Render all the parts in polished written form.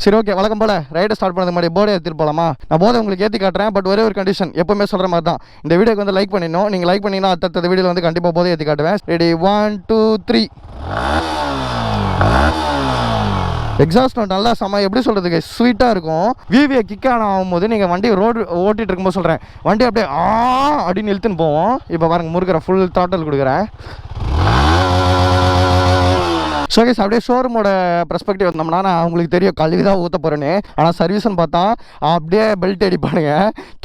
சரி ஓகே, வழக்கம் போல் ரைடை ஸ்டார்ட் பண்ணது மாதிரி போர்டை ஏற்றிட்டு போகலாமா? நான் போதை உங்களுக்கு ஏற்றி காட்டுறேன். பட் ஒரே ஒரு கண்டிஷன், எப்பவுமே சொல்கிற மாதிரி தான், இந்த வீடியோக்கு வந்து லைக் பண்ணிடணும். நீங்கள் லைக் பண்ணிங்கன்னா அடுத்த வீடியோவில் வந்து கண்டிப்பாக போதை ஏற்றி காட்டுவேன். ரெடி, 1 2 3. எக்ஸாஸ்ட் நோட் நல்லா செம்ம, எப்படி சொல்கிறதுக்கு, ஸ்வீட்டாக இருக்கும். விவியை கிக் ஆன் ஆகும்போது நீங்கள் வண்டி ரோடு ஓட்டிகிட்டு இருக்கும்போது சொல்கிறேன், வண்டி அப்படியே அப்படின்னு இழுத்துன்னு போவோம். இப்போ பாருங்கள், முறுக்கிற ஃபுல் டாட்டல் கொடுக்குறேன். ஸோ கைஸ், அப்படியே ஷோரூமோட பெர்ஸ்பெக்டிவ் வந்தோம்னா, நான் உங்களுக்கு தெரியும் கழுவி தான் ஊற்ற போகிறேன்னு. ஆனால் சர்வீஸ்ன்னு பார்த்தா அப்படியே பெல்ட் அடிப்பானுங்க,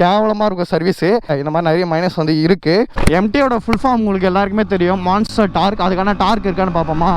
கேவலமாக இருக்கும் சர்வீஸு. இந்த மாதிரி நிறைய மைனஸ் வந்து இருக்குது. எம்டியோட ஃபுல் ஃபார்ம் உங்களுக்கு எல்லாருக்குமே தெரியும், மான்ஸ்டர் டார்க். அதுக்கான டார்க் இருக்கான்னு பார்ப்போமா?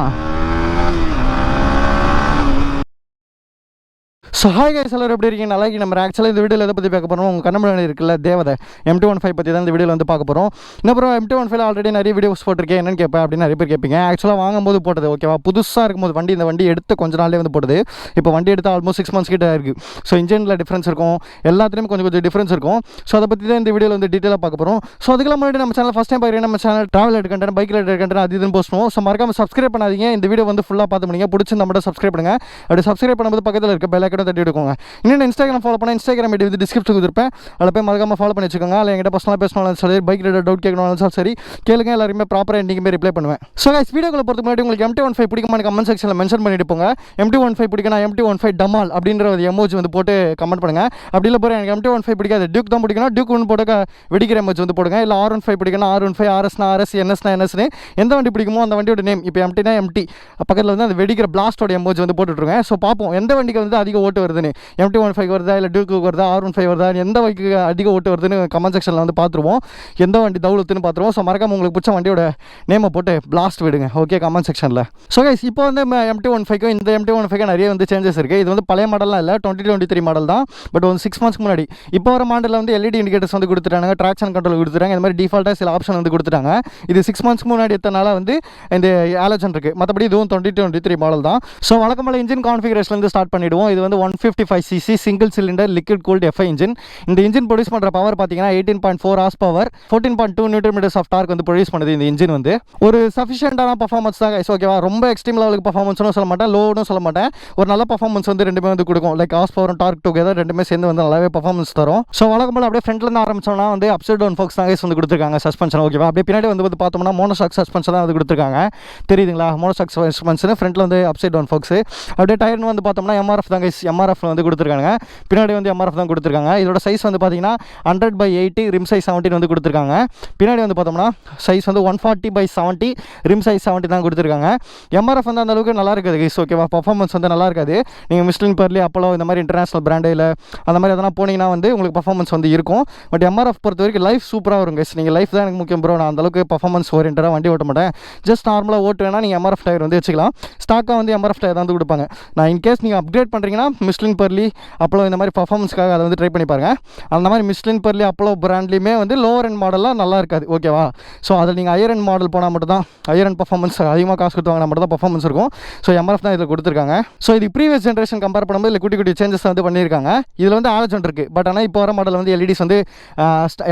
ஸோ ஹாய் கைஸ், எல்லாரும் எப்படி இருக்கீங்க? நல்லா இருக்கீங்க. நம்ம ஆக்சுவலாக இந்த வீடியோவில் எதை பற்றி பார்க்க போகிறோம், உங்கள் கண்ணு இருக்குல்ல தேவதை MT15 பற்றி தான் இந்த வீடியோவில் வந்து பார்க்க போகிறோம். இன்னும் MT15 ஆல்ரெடி நிறைய வீடியோஸ் போட்டிருக்கேன், என்னென்னு கேட்பேன் அப்படின்னு நிறைய பேர் கேட்பீங்க. ஆக்சுவலாக வாங்கும்போது போட்டது, ஓகேவா? புதுசாக இருக்கும்போது வண்டி, இந்த வண்டி எடுத்து கொஞ்ச நாளே வந்து போடுது. இப்போ வண்டி எடுத்து ஆல்மோஸ்ட் 6 months கிட்ட இருக்குது. ஸோ இன்ஜினில் டிஃப்ரென்ஸ் இருக்கும், எல்லாத்துலேயும் கொஞ்சம் டிஃப்ரென்ஸ் இருக்கும். ஸோ அதை பற்றி தான் இந்த வீடியோவில் வந்து டீட்டெயிலாக பார்க்க போகிறோம். ஸோ அதுக்கெல்லாம் முன்னாடி நம்ம சேனல் ஃபஸ்ட் டைம் பார்க்குறீங்க, நம்ம சேனல் ட்ராவல் எடுக்கண்டேன், பைக் எடுக்கண்டேன், அது இதுன்னு போஸ்ட் பண்ணுவோம். ஸோ மறக்காம சப்ஸ்கிரைப் பண்ணாதீங்க. இந்த வீடியோ வந்து ஃபுல்லாக பார்த்து முடியுங்க. பிடிச்சி நம்ம சப்ஸ்கிரைப் பண்ணுங்கள். அப்படி சப்ஸ்கிரைப் பண்ணும்போது பக்கத்தில் இருக்க பெல் ஐக்கானை தட்டி எடுக்கோங்க. இன்னும் இன்ஸ்டாகிராம் ஃபாலோ பண்ண, இன்ஸ்டாகிராம் ஐடி வந்து டிஸ்கிரிப்ஷன் கொடுத்துருப்பேன், அதில் போய் மறக்காம ஃபாலோ பண்ணி வச்சுக்கோங்க. அதில் என்கிட்ட பர்சனலாக பேசணும் சரி, பைக் ரைடர் டவுட் கேட்கணும் சரி, கேளுங்க. எல்லாருமே ப்ராப்பராக இன்றைக்குமே ரிப்ளை பண்ணுவேன். ஸோ கைஸ், வீடியோக்குள்ள போகிறதுக்கு முன்னாடி உங்களுக்கு MT15 பிடிக்குமான்னு கமெண்ட் செக்ஷனில் மென்ஷன் பண்ணிட்டு போங்க. MT15 பிடிக்கணும், MT15 டமால் அப்படின்ற ஒரு எமோஜி வந்து போட்டு கமெண்ட் பண்ணுங்கள். அப்படி இல்லை போகிறேன், எனக்கு MT15 பிடிக்காது, டியூக் தான் பிடிக்கணும், டியூக் ஒன்று போட்டு வெடிக்கிற எமோஜி வந்து போடுங்க. இல்லை R15 பிடிக்கணும், R15, RSனா RS, NSனா NSன்னு எந்த வண்டி பிடிக்குமோ அந்த வண்டியோட நேம். இப்போ MTனா MT, பக்கத்தில் வந்து அந்த வெடிக்கிற பிளாஸ்டோட எமோஜி வந்து போட்டுட்ருங்க. ஸோ பார்ப்போம் எந்த வண்டிக்கு வந்து அதிக ஓட்டு வருதுன்னு. MT15 வருதா, இல்லை டியூக்கு வருதா, R15 வருதா, எந்த வண்டிக்கு அதிக ஓட்டு வருதுன்னு கமெண்ட் செக்ஷனில் வந்து பார்த்துருவோம். எந்த வண்டி தவுளுத்துன்னு பார்த்துருவோம். ஸோ மறக்காம உங்களுக்கு பிடிச்ச வண்டியோட நேமை போட்டு பிளாஸ்ட் விடுங்க, ஓகே, கமெண்ட் செக்ஷனில். ஸோ கைஸ், இப்போ வந்து MT15க்கும் இந்த MT15க்கும் நிறைய வந்து சேஞ்சஸ் இருக்குது. இது வந்து பழைய மாடல்லாம் இல்லை, 2023 மாடல் தான். பட் வந்து 6 months முன்னாடி. இப்போ வர மாடலில் வந்து LED இண்டிகேட்டர்ஸ் வந்து கொடுத்துட்டாங்க, ட்ராக்ஷன் கண்ட்ரோல் கொடுத்துட்டாங்க. இந்த மாதிரி டிஃபால்ட்டாக சில ஆப்ஷன் வந்து கொடுத்துட்டாங்க. இது 6 months முன்னாடி எத்தனால வந்து இந்த ஆலோஜன் இருக்குது. மற்றபடி இதுவும் 2023 மாடல் தான். ஸோ வழக்கமான இன்ஜின் கான்ஃபிகரேஷன்லேருந்து ஸ்டார்ட் பண்ணிவிடுவோம். இது வந்து 155cc single cylinder liquid cooled FI engine. இந்த இன்ஜின் ப்ரொடியூஸ் பண்ணுற பவர் பார்த்தீங்கன்னா 18.4 horse power, 14.2 Nm of torque வந்து ப்ரொடியூஸ் பண்ணுது. இந்த இன்ஜின் வந்து ஒரு சஃபிஷியண்டான பர்ஃபார்மன்ஸ் தான் கைஸ், ஓகேவா? ரொம்ப எக்ஸ்ட்ரீம் லெவலுக்கு பர்ஃபார்மன்ஸ்னு சொல்ல மாட்டேன், லோன்னு சொல்ல மாட்டேன். ஒரு நல்ல பர்ஃபார்மன்ஸ் வந்து ரெண்டுமே வந்து கொடுக்கும். Like horse power torque together ரெண்டுமே சேர்ந்து வந்து நல்லாவே பர்ஃபார்மன்ஸ் தரும். ஸோ வழக்கம் போல அப்படியே ஃப்ரண்ட்லேருந்து ஆரம்பிச்சோம்னா வந்து அப்சைட் டவுன் ஃபோக்ஸ் தான் கைஸ் வந்து கொடுத்துருக்காங்க சஸ்பென்ஷன், ஓகேவா? அப்படியே பின்னாடி வந்து பார்த்தோம்னா மோனோஷாக் சஸ்பென்ஷன் தான் வந்து கொடுத்துருக்காங்க. தெரியுதுங்களா? மோனோஷாக் சஸ்பென்ஷன், ஃப்ரண்ட்டில் வந்து அப்சைட் டவுன் ஃபோக்ஸ். அப்படியே டயர்னு வந்து பார்த்தோம்னா MRF தான் கைஸ், MRF வந்து கொடுத்துருக்காங்க. பின்னாடி வந்து MRF தான் கொடுத்துருக்காங்க. இதோட சைஸ் வந்து பார்த்தீங்கன்னா 100/80, ரிம் சைஸ் 17 வந்து கொடுத்துருக்காங்க. பின்னாடி வந்து பார்த்தோம்னா சைஸ் வந்து 140/70, ரிம் சைஸ் 70 தான் கொடுத்துருக்காங்க. MRF வந்து அந்த அளவுக்கு நல்லா இருக்காது கைஸ், ஓகேவா? பர்ஃபார்மன்ஸ் வந்து நல்லா இருக்காது. நீங்கள் மிஸ்லின், பர்லி, அப்போலோ இந்த மாதிரி இன்டர்நேஷனல் பிராண்டில் அந்த மாதிரி எதனா போனீங்கன்னா வந்து உங்களுக்கு பர்ஃபார்மன்ஸ் வந்து இருக்கும். பட் MRF பொறுத்த வரைக்கும் லைஃப் சூப்பராக வரும் கைஸ். நீங்கள் லைஃப் தான் எனக்கு முக்கியம் ப்ரோ, நான் அந்தளவுக்கு பர்ஃபார்மன்ஸ் ஓரியன்டாக வண்டி ஓட்ட மாட்டேன். ஜஸ்ட் நார்மலாக ஓட்டுவேன்னா நீங்கள் MRF டயர் வந்து வச்சுக்கலாம். ஸ்டாக்காக வந்து MRF டயர் தான் வந்து கொடுப்பாங்க. நான் இன்கேஸ் நீங்கள் அப்கிரேட் பண்ணுறீங்கன்னா மிஸ்லின், பர்லி, அப்போலோ இந்த மாதிரி பர்ஃபார்மன்ஸ்க்காக அதை வந்து ட்ரை பண்ணி பாருங்கள். அந்த மாதிரி மிஸ்லின், பர்லி, அப்போலோ பிராண்ட்லேயுமே வந்து லோவர் எண்ட் மாடல்லாம் நல்லா இருக்காது, ஓகேவா? ஸோ அதில் நீங்கள் ஹையர் எண்ட் மாடல் போனால் மட்டும் தான், ஹையர் எண்ட் பர்ஃபார்மன்ஸ் அதிகமாக காசு கொடுத்து வாங்கினா மட்டும் தான் பர்ஃபார்மன்ஸ் இருக்கும். ஸோ MRF தான் இதில் கொடுத்துருக்காங்க. ஸோ இது ப்ரீவியஸ் ஜென்ரேஷன் கம்பேர் பண்ணும்போது இல்லை குட்டி சேஞ்சஸ் வந்து பண்ணியிருக்காங்க. இதில் வந்து ஆலோஜன் இருக்குது. பட் ஆனால் இப்போ வர மாடல் வந்து LEDs வந்து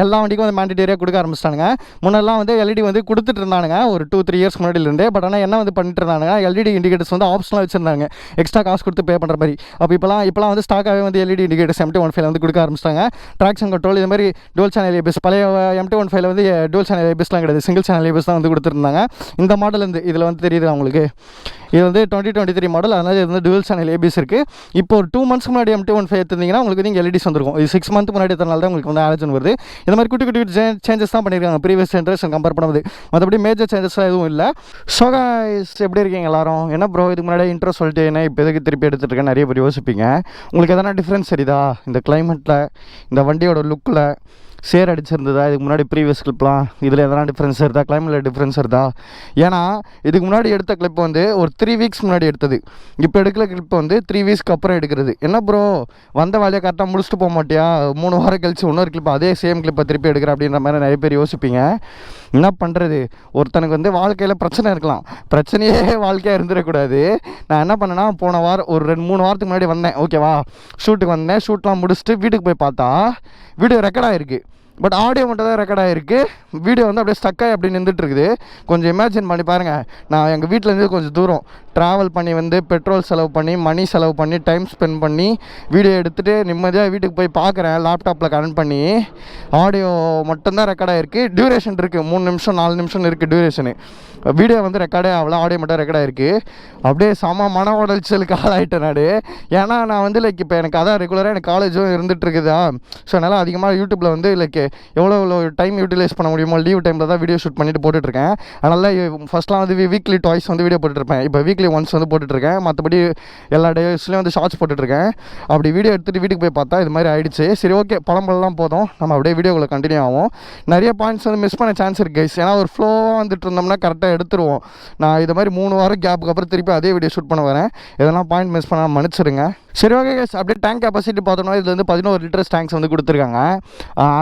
எல்லா வண்டிக்கும் வந்து மேண்டிட்டரியாக கொடுக்க ஆரம்பிச்சிட்டானுங்க. முன்னெல்லாம் வந்து LED வந்து கொடுத்துட்டு இருந்தானுங்க ஒரு 2-3 years முன்னாடியிலேருந்து. பட் ஆனால் என்ன வந்து பண்ணிட்டு இருந்தாங்க, LED இண்டிகேட்டர்ஸ் வந்து ஆப்ஷனாக வச்சிருந்தாங்க, எக்ஸ்ட்ரா காசு கொடுத்து பே பண்ணுற மாதிரி. அப்போ இப்போலாம் வந்து ஸ்டாக்காகவே வந்து LED இண்டிகேட்டர்ஸ் MT15 வந்து கொடுக்க ஆரம்பிச்சிட்டாங்க. ட்ராக்ஷன் கண்ட்ரோல், இது மாதிரி டுவல் சேனல் ABS. பழைய MT15 வந்து டுவல் சேனல் ABSலாம் கிடையாது, சிங்கிள் சேனல் ABS தான் வந்து கொடுத்துருந்தாங்க. இந்த மாடல் வந்து இதில் வந்து தெரியுது உங்களுக்கு, இது வந்து 2023 மாடல், அதனால் இது வந்து டுவல் சேனல் ABS இருக்குது. இப்போ ஒரு 2 months முன்னாடி MT15 எடுத்திருந்தீங்கன்னா உங்களுக்கு நீங்கள் LEDs வந்துருக்கும். இது 6 months முன்னாடி எத்தனால தான் உங்களுக்கு வந்து ஆலோஜன் வருது. இந்த மாதிரி குட்டி சேஞ்சஸ் தான் பண்ணியிருக்காங்க ப்ரீவியஸ் ஜென்ரேஷன் கம்பேர் பண்ணும்போது. மற்றபடி மேஜர் சேஞ்சஸ்லாம் எதுவும் இல்லை. ஸோ கைஸ், எப்படி இருக்கீங்க எல்லாரும்? என்ன ப்ரோ இதுக்கு முன்னாடி இன்ட்ரோ சொல்லிட்டு என்ன இப்போ எதுக்கு திருப்பி எடுத்துகிட்டு இருக்கேன் நிறைய பேர் யோசிப்பீங்க. உங்களுக்கு எதனா டிஃப்ரென்ஸ் தெரியுதா இந்த கிளைமேட்டில், இந்த வண்டியோட லுக்கில்? சேர் அடிச்சிருந்ததா இதுக்கு முன்னாடி ப்ரீவியஸ் கிளிப்லாம்? இதில் எதனா டிஃப்ரென்ஸ் இருந்தா, கிளைமேட்டில் டிஃப்ரென்ஸ் இருந்தா? ஏன்னா இதுக்கு முன்னாடி எடுத்த கிளிப் வந்து ஒரு 3 weeks முன்னாடி எடுத்தது. இப்போ எடுக்கிற கிளிப் வந்து 3 weeksக்கு அப்புறம் எடுக்கிறது. என்ன ப்ரோ வந்த வேலையை கரெக்டாக முடிச்சுட்டு போக மாட்டியா, 3 வாரம் கழிச்சு இன்னொரு கிளிப் அதே சேம் கிளிப்பை திருப்பி எடுக்கிற அப்படின்ற மாதிரி நிறைய பேர் யோசிப்பீங்க. என்ன பண்ணுறது, ஒருத்தனுக்கு வந்து வாழ்க்கையில் பிரச்சனை இருக்கலாம், பிரச்சனையே வாழ்க்கையாக இருந்துடக்கூடாது. நான் என்ன பண்ணேன்னா போன வாரம் ஒரு 2-3 வாரத்துக்கு முன்னாடி வந்தேன், ஓகேவா? ஷூட்டுக்கு வந்தேன். ஷூட்லாம் முடிச்சுட்டு வீட்டுக்கு போய் பார்த்தா வீடியோ ரெக்கார்ட் ஆகிருக்கு. பட் ஆடியோ மட்டும் தான் ரெக்கார்ட் ஆகிருக்கு. வீடியோ வந்து அப்படியே ஸ்டக்காகி அப்படி நின்றுட்டு இருக்குது. கொஞ்சம் இமேஜின் பண்ணி பாருங்கள், நான் எங்கள் வீட்டிலேருந்து கொஞ்சம் தூரம் ட்ராவல் பண்ணி வந்து பெட்ரோல் செலவு பண்ணி மணி செலவு பண்ணி டைம் ஸ்பெண்ட் பண்ணி வீடியோ எடுத்துகிட்டு நிம்மதியாக வீட்டுக்கு போய் பார்க்குறேன். லேப்டாப்பில் கனெக்ட் பண்ணி ஆடியோ மட்டும்தான் ரெக்கார்ட் ஆகிருக்கு. டியூரேஷன் இருக்குது, 3 நிமிஷம் 4 நிமிஷம் இருக்குது டியூரேஷனு. வீடியோ வந்து ரெக்கார்டே ஆகல, ஆடியோ மட்டும் ரெக்கார்ட் ஆகிருக்கு. அப்படியே சம மன உடச்சலுக்கு ஆளாயிட்டேன் நான். ஏன்னா நான் வந்து லைக் இப்போ எனக்கு அதான் ரெகுலராக எனக்கு காலேஜும் இருந்துகிட்டு இருக்குதா. ஸோ அதனால் அதிகமாக யூடியூப்பில் வந்து லைக் எவ்வளோ டைம் யூட்டிலைஸ் பண்ண முடியுமோ லீவ் டைமில் தான் வீடியோ ஷூட் பண்ணிட்டு போட்டுட்ருக்கேன். அதனால் ஃபஸ்ட்லாம் வந்து வீக்லி டாய்ஸ் வந்து வீடியோ போட்டுட்ருப்பேன். இப்போ வீக்லி ஒன்ஸ் வந்து போட்டுட்ருக்கேன். மற்றபடி எல்லா டேஸ்லேயும் வந்து ஷார்ட்ஸ் போட்டுட்ருக்கேன். அப்படி வீடியோ எடுத்துகிட்டு வீட்டுக்கு போய் பார்த்தா இது மாதிரி ஆகிடுச்சு. சரி ஓகே, பழம்பெல்லாம் போதும், நம்ம அப்படியே வீடியோக்குள்ளே கண்டினியூ ஆகும். நிறைய பாயிண்ட்ஸ் வந்து மிஸ் பண்ண சான்ஸ் இருக்குது கைஸ். ஏன்னா ஒரு ஃப்ளோவாக வந்துட்டு இருந்தோம்னா கரெக்டாக எடுத்துருவோம். நான் இது மாதிரி 3 வாரம் கேப்புக்கு அப்புறம் திருப்பி அதே வீடியோ ஷூட் பண்ண வரேன். இதெல்லாம் பாயிண்ட் மிஸ் பண்ண மன்னிச்சிருங்க. சரி ஓகே கைஸ், அப்படியே டேங்க் கெப்பாசிட்டி பார்த்தோம்னா இது வந்து 11 லிட்டர்ஸ் டேங்க்ஸ் வந்து கொடுத்துருக்காங்க.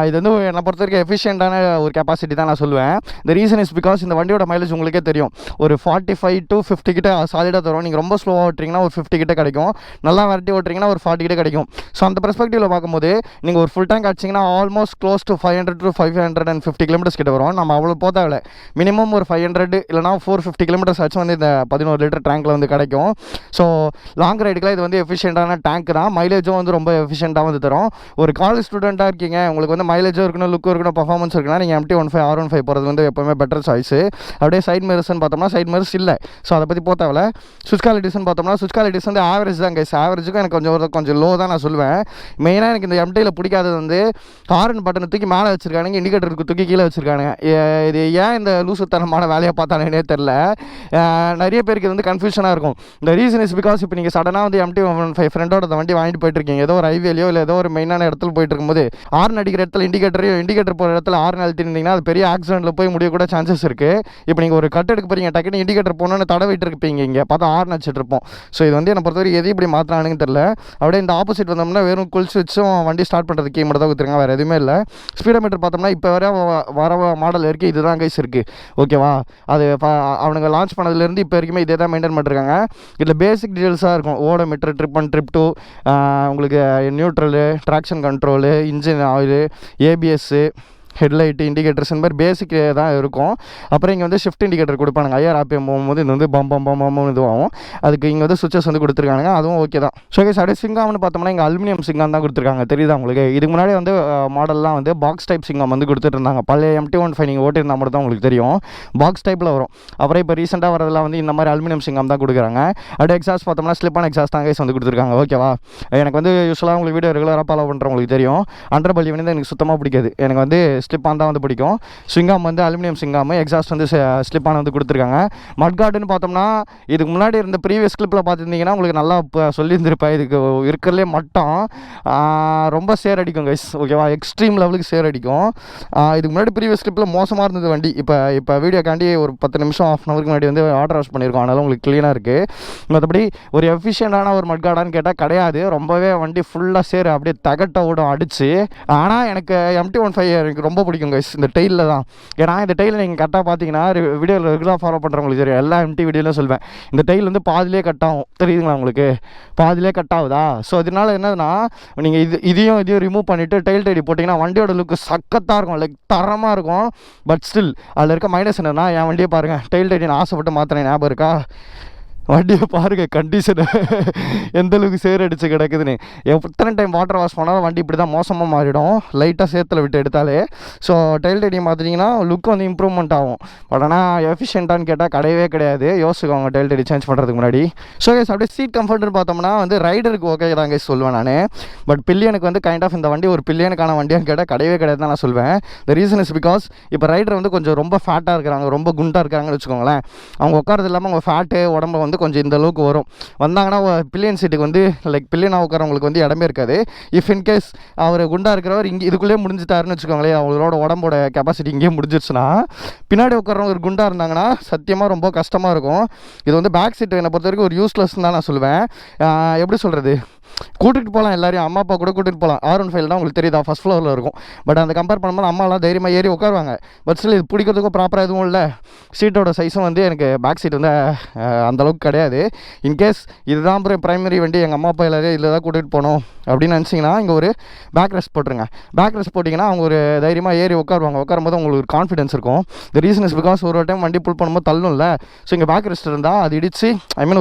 இது வந்து என்னை பொறுத்த வரைக்கும் எஃபிஷியண்டான ஒரு கெப்பாசிட்டி தான் நான் சொல்லுவேன். இந்த ரீசன் இஸ் பிகாஸ் இந்த வண்டியோட மைலேஜ் உங்களுக்கே தெரியும், ஒரு 45 to 50 கிட்ட சாலிடாக தரும். நீங்கள் ரொம்ப ஸ்லோவாக ஓட்டுறீங்கன்னா ஒரு 50 கிட்ட கிடைக்கும், நல்லா வரட்டி ஓட்டுறீங்கன்னா ஒரு 40 கிட்ட கிடைக்கும். ஸோ அந்த பெர்ஸ்பெக்டிவில் பார்க்கும்போது நீங்கள் ஒரு ஃபுல் டேங்க் அடிச்சிங்கன்னா almost close to 500 to 550 kilometres கிட்ட வரும். நம்ம அவ்வளோ போதாவில்ல, மினிமம் ஒரு 500 இல்லைனா 450 கிலோமீட்டர்ஸ் ஆச்சும் வந்து இந்த 11 லிட்டர் டேங்க்கில் வந்து கிடைக்கும். ஸோ லாங் ரைடுக்குலாம் இது வந்து எஃபிஷியண்டான டேங்க் தான். மைலேஜும் வந்து ரொம்ப எஃபிஷியண்டாக வந்து தரும். ஒரு காலேஜ் ஸ்டூடெண்ட்டாக இருக்கீங்க, உங்களுக்கு வந்து மைலேஜும் இருக்கணும், லுக்கும் இருக்கணும், பர்ஃபார்மன்ஸ் இருக்குன்னா நீங்கள் MT15 R15 போகிறது வந்து எப்போவுமே பெட்டர் சாய்ஸு. அப்படியே சைட் மிரர்ஸ்ன்னு பார்த்தோம்னா சைட் மிரர்ஸ் இல்லை, ஸோ அதை பற்றி போத்தாவில்ல. சுவிட்ச் குவாலிட்டிஸ்ன்னு பார்த்தோம்னா சுவிட்ச் குவாலிட்டிஸ் வந்து ஆவரேஜ் தான் கைஸ். ஆவரேஜுக்கும் எனக்கு கொஞ்சம் லோ தான் நான் சொல்லுவேன். மெயினாக எனக்கு இந்த MTயில் பிடிக்காதது வந்து ஹாரன் பட்டனை தூக்கி மேலே வச்சுருக்கானுங்க, இண்டிகேட்டருக்கு தூக்கி கீழே வச்சுருக்கானுங்க. இது ஏன் இந்த லூசுத்தனமான வேலையை பார்த்தானே தெரில. நிறைய பேருக்கு இது வந்து கன்ஃபியூஷனாக இருக்கும். இந்த ரீசன் இஸ் பிகாஸ் இப்போ நீங்கள் சடனாக வந்து MT15 ஃப்ரெண்டோட வண்டி வாங்கிட்டு போயிட்டுருக்கீங்க, ஏதோ ஒரு ஹைவேலையோ இல்லை ஏதோ ஒரு மெயினான இடத்துல போயிட்டு இருக்கும்போது ஹார்ன் அடிக்கிற இடத்துல இண்டிகேட்டர் போகிற இடத்துல ஹார்ன் அழுத்திருந்தீங்கன்னா அது பெரிய ஆக்சிடென்ட்டில் போய் முடியக்கூட சான்சஸ் இருக்குது. இப்போ நீங்கள் ஒரு கட் எடுக்க போகிறீங்க, டக்குன்னு இண்டிகேட்டர் போகணுன்னு தடவிட்டு இருப்பீங்க, இங்கே பார்த்தா ஹார்ன் அடிச்சிட்டு இருப்போம். ஸோ இது வந்து என்னை பொறுத்தவரை எது இப்படி மாற்றினானுன்னு தெரில. அப்படியே இந்த ஆப்போசிட் வந்தோம்னா வெறும் குல் ஸ்விட்சும் வண்டி ஸ்டார்ட் பண்ணுறது கீ மட்டும் தான் கொடுத்துருங்க, வேறு எதுவுமே இல்லை. ஸ்பீடோமீட்டர் பார்த்தோம்னா இப்போ வர மாடல் இருக்குது, இதுதான் கைஸ் இருக்குது. ஓகேவா, அது அவனுங்க லான்ச் பண்ணதுலேருந்து இப்போ வரைக்குமே இதே தான் மெயின்டைன் பண்ணிருக்காங்க. இதில் பேசிக் டீட்டெயில்ஸாக இருக்கும், ஓடோமீட்டர், ட்ரிப் 1 ட்ரிப் 2, உங்களுக்கு neutral, traction control, engine oil, ABS, headlight, indicators இந்த மாதிரி பேசிக் தான் இருக்கும். அப்புறம் இங்கே வந்து ஷிஃப்ட் இண்டிகேட்டர் கொடுப்பானுங்க. ஐஆர் ஆப்பிஎம் போகும்போது இது வந்து பம் இதுவாகும். அதுக்கு இங்கே வந்து சுவிச்சஸ் வந்து கொடுத்துருக்காங்க, அதுவும் ஓகே தான். ஸோ கைஸ், அப்படியே சிங்காம்னு பார்த்தோம்னா இங்கே அலுமினியம் சிங்காம் தான் கொடுத்துருக்காங்க, தெரியுதா உங்களுக்கு? இதுக்கு முன்னாடி வந்து மாடல்லாம் வந்து பாக்ஸ் டைப் சிங்கம் வந்து கொடுத்துட்டு இருந்தாங்க. பழைய MT15 நீங்கள் ஓட்டிருந்தா மட்டும் தான் உங்களுக்கு தெரியும், பாக்ஸ் டைப்பில் வரும். அப்புறம் இப்போ ரீசெண்டாக வரதெல்லாம் வந்து இந்த மாதிரி அலுமினியம் சிங்கம் தான் கொடுக்குறாங்க. அப்படியே எக்ஸாஸ்ட் பார்த்தோம்னா ஸ்லிப்பான எக்ஸாஸ்ட் தான் கைஸ் வந்து கொடுத்துருக்காங்க. ஓகேவா, எனக்கு வந்து யூஸ்வலாக உங்களுக்கு வீடியோ ரெகுலராக ஃபாலோ பண்ணுறவங்களுக்கு தெரியும், அண்டர்பல்லி வந்து எனக்கு சுத்தமாக பிடிக்காது. எனக்கு வந்து ஸ்லிப்பான் தான் வந்து பிடிக்கும். சிங்காம் வந்து அலுமினியம் சிங்காம், எக்ஸாஸ்ட் வந்து ஸ்லிப்பான வந்து கொடுத்துருக்காங்க. மட்கார்டுன்னு பார்த்தோம்னா இதுக்கு முன்னாடி இருந்த ப்ரீவியஸ் கிளிப்பில் பார்த்துருந்தீங்கன்னா உங்களுக்கு நல்லா சொல்லியிருந்திருப்பேன். இதுக்கு இருக்கிறதுலே மட்டம் ரொம்ப சேர் அடிக்கும் கைஸ். ஓகேவா, எக்ஸ்ட்ரீம் லெவலுக்கு சேர் அடிக்கும். இதுக்கு முன்னாடி ப்ரீவியஸ் கிளிப்பில் மோசமாக இருந்தது வண்டி. இப்போ வீடியோக்காண்டி ஒரு 10 நிமிஷம் ½ ஹவருக்கு முன்னாடி வந்து ஆர்டர் வாஷ் பண்ணியிருக்கோம், அதனால உங்களுக்கு க்ளீனாக இருக்குது. மற்றபடி ஒரு எஃபிஷியண்டான ஒரு மட்கார்டான்னு கேட்டால் கிடையாது. ரொம்பவே வண்டி ஃபுல்லாக சேர் அப்படியே தகட்ட ஓடும் அடிச்சு. ஆனால் எனக்கு MT15 எனக்கு ரொம்ப பிடிக்கும் கைஸ், இந்த டெயிலில் தான். ஏன்னா இந்த டெயில் நீங்கள் கரெக்டாக பார்த்தீங்கன்னா வீடியோவில் ரெகுலராக ஃபாலோ பண்ணுறவங்களுக்கு தெரியும், எல்லா MT வீடியோலையும் சொல்வேன், இந்த டெயில் வந்து பாதிலே கட் ஆகும், தெரியுதுங்களா உங்களுக்கு? பாதிலே கட் ஆகுதா? ஸோ அதனால என்னதுன்னா நீங்கள் இதையும் ரிமூவ் பண்ணிவிட்டு டெயில் டைடி போட்டிங்கன்னா வண்டியோட லுக்கு சக்கத்தாக இருக்கும், லைக் தரமாக இருக்கும். பட் ஸ்டில் அதில் இருக்க மைனஸ் என்னன்னா, என் வண்டியை பாருங்கள், டெயில் டைடி நான் ஆசைப்பட்டு மாற்றினேன், ஞாபகம் இருக்கா? வண்டியை பாருங்கள் கண்டிஷனு எந்தளவுக்கு சேர் அடித்து கிடக்குதுன்னு. எத்தனை டைம் வாட்டர் வாஷ் பண்ணாலும் வண்டி இப்படி தான் மோசமாக மாறிடும், லைட்டாக சேத்தில் விட்டு எடுத்தாலே. ஸோ டெயில் டைடி மாற்றிட்டிங்கன்னா லுக் வந்து இம்ப்ரூவ்மெண்ட் ஆகும். பட் ஆனால் எஃபிஷியண்ட்டானு கேட்டால் கிடையவே கிடையாது, யோசிச்சுக்கோங்க டெயில் டைடி சேஞ்ச் பண்ணுறதுக்கு முன்னாடி. ஸோ கைஸ், அப்படியே சீட் கம்ஃபர்ட்னு பார்த்தோம்னா வந்து ரைடருக்கு ஓகே தான் கைஸ் சொல்லுவேன் நான். பட் பில்லியனுக்கு வந்து கைண்ட் ஆஃப் இந்த வண்டி ஒரு பில்லியனுக்கான வண்டியான்னு கேட்டால் கிடையவே கிடையாது தான் நான் சொல்வேன். த ரீசன் இஸ் பிகாஸ் இப்போ ரைடர் வந்து கொஞ்சம் ரொம்ப ஃபேட்டாக இருக்கிறாங்க, ரொம்ப குண்டாக இருக்காங்கன்னு வச்சுக்கோங்களேன். அவங்க உட்காரது இல்லாமல் அவங்க ஃபேட்டு உடம்பு வந்து கொஞ்சம் இந்த அளவுக்கு வரும். வந்தாங்கன்னா பில்லியன் சீட்டுக்கு வந்து லைக் பில்லியனாக உட்காரவங்களுக்கு வந்து இடமே இருக்காது. இஃப் இன்கேஸ் அவர் குண்டாக இருக்கிறவர் இங்கே இதுக்குள்ளே முடிஞ்சிட்டாருன்னு வச்சுக்கோங்களேன், அவங்களோட உடம்போட கெப்பாசிட்டி இங்கேயே முடிஞ்சிருச்சுன்னா, பின்னாடி உட்காரவங்க ஒரு குண்டாக இருந்தாங்கன்னா சத்தியமாக ரொம்ப கஷ்டமாக இருக்கும். இது வந்து பேக் சீட்டு என்னை பொறுத்த வரைக்கும் ஒரு யூஸ்லெஸ் தான் நான் சொல்லுவேன். எப்படி சொல்கிறது, கூட்டிகிட்டு போகலாம் எல்லாரையும், அம்மா அப்பா கூட கூட்டிகிட்டு போகலாம். R15 உங்களுக்கு தெரியுதா ஃபஸ்ட் ஃப்ளோரில் இருக்கும். பட் அந்த கம்பேர் பண்ணும்போது அம்மாலாம் தைரியமாக ஏறி உட்காருவாங்க. பட் ஸ்டில் இது பிடிக்கிறதுக்கும் ப்ராப்பராக எதுவும் இல்லை. சீட்டோட சைஸும் வந்து எனக்கு பேக் சீட் வந்து அந்தளவுக்கு கிடையாது. இன்கேஸ் இதுதான் ப்ரைமரி வண்டி, எங்கள் அம்மா அப்பா எல்லாரையும் இதில் தான் கூட்டிகிட்டு போகணும் அப்படின்னு நினச்சிங்கன்னா இங்கே ஒரு பேக் ரெஸ்ட் போட்டுருங்க. பேக் ரெஸ்ட் போட்டிங்கன்னா அவங்க ஒரு தைரியமாக ஏறி உட்காருவாங்க. உட்காரும்போது உங்களுக்கு ஒரு கான்ஃபிடன்ஸ் இருக்கும். த ரீசன் இஸ் பிகாஸ் ஒரு டைம் வண்டி புல் பண்ணும்போது தள்ளும்ல. ஸோ இங்கே பேக் ரெஸ்ட் இருந்தால் அது இடிச்சு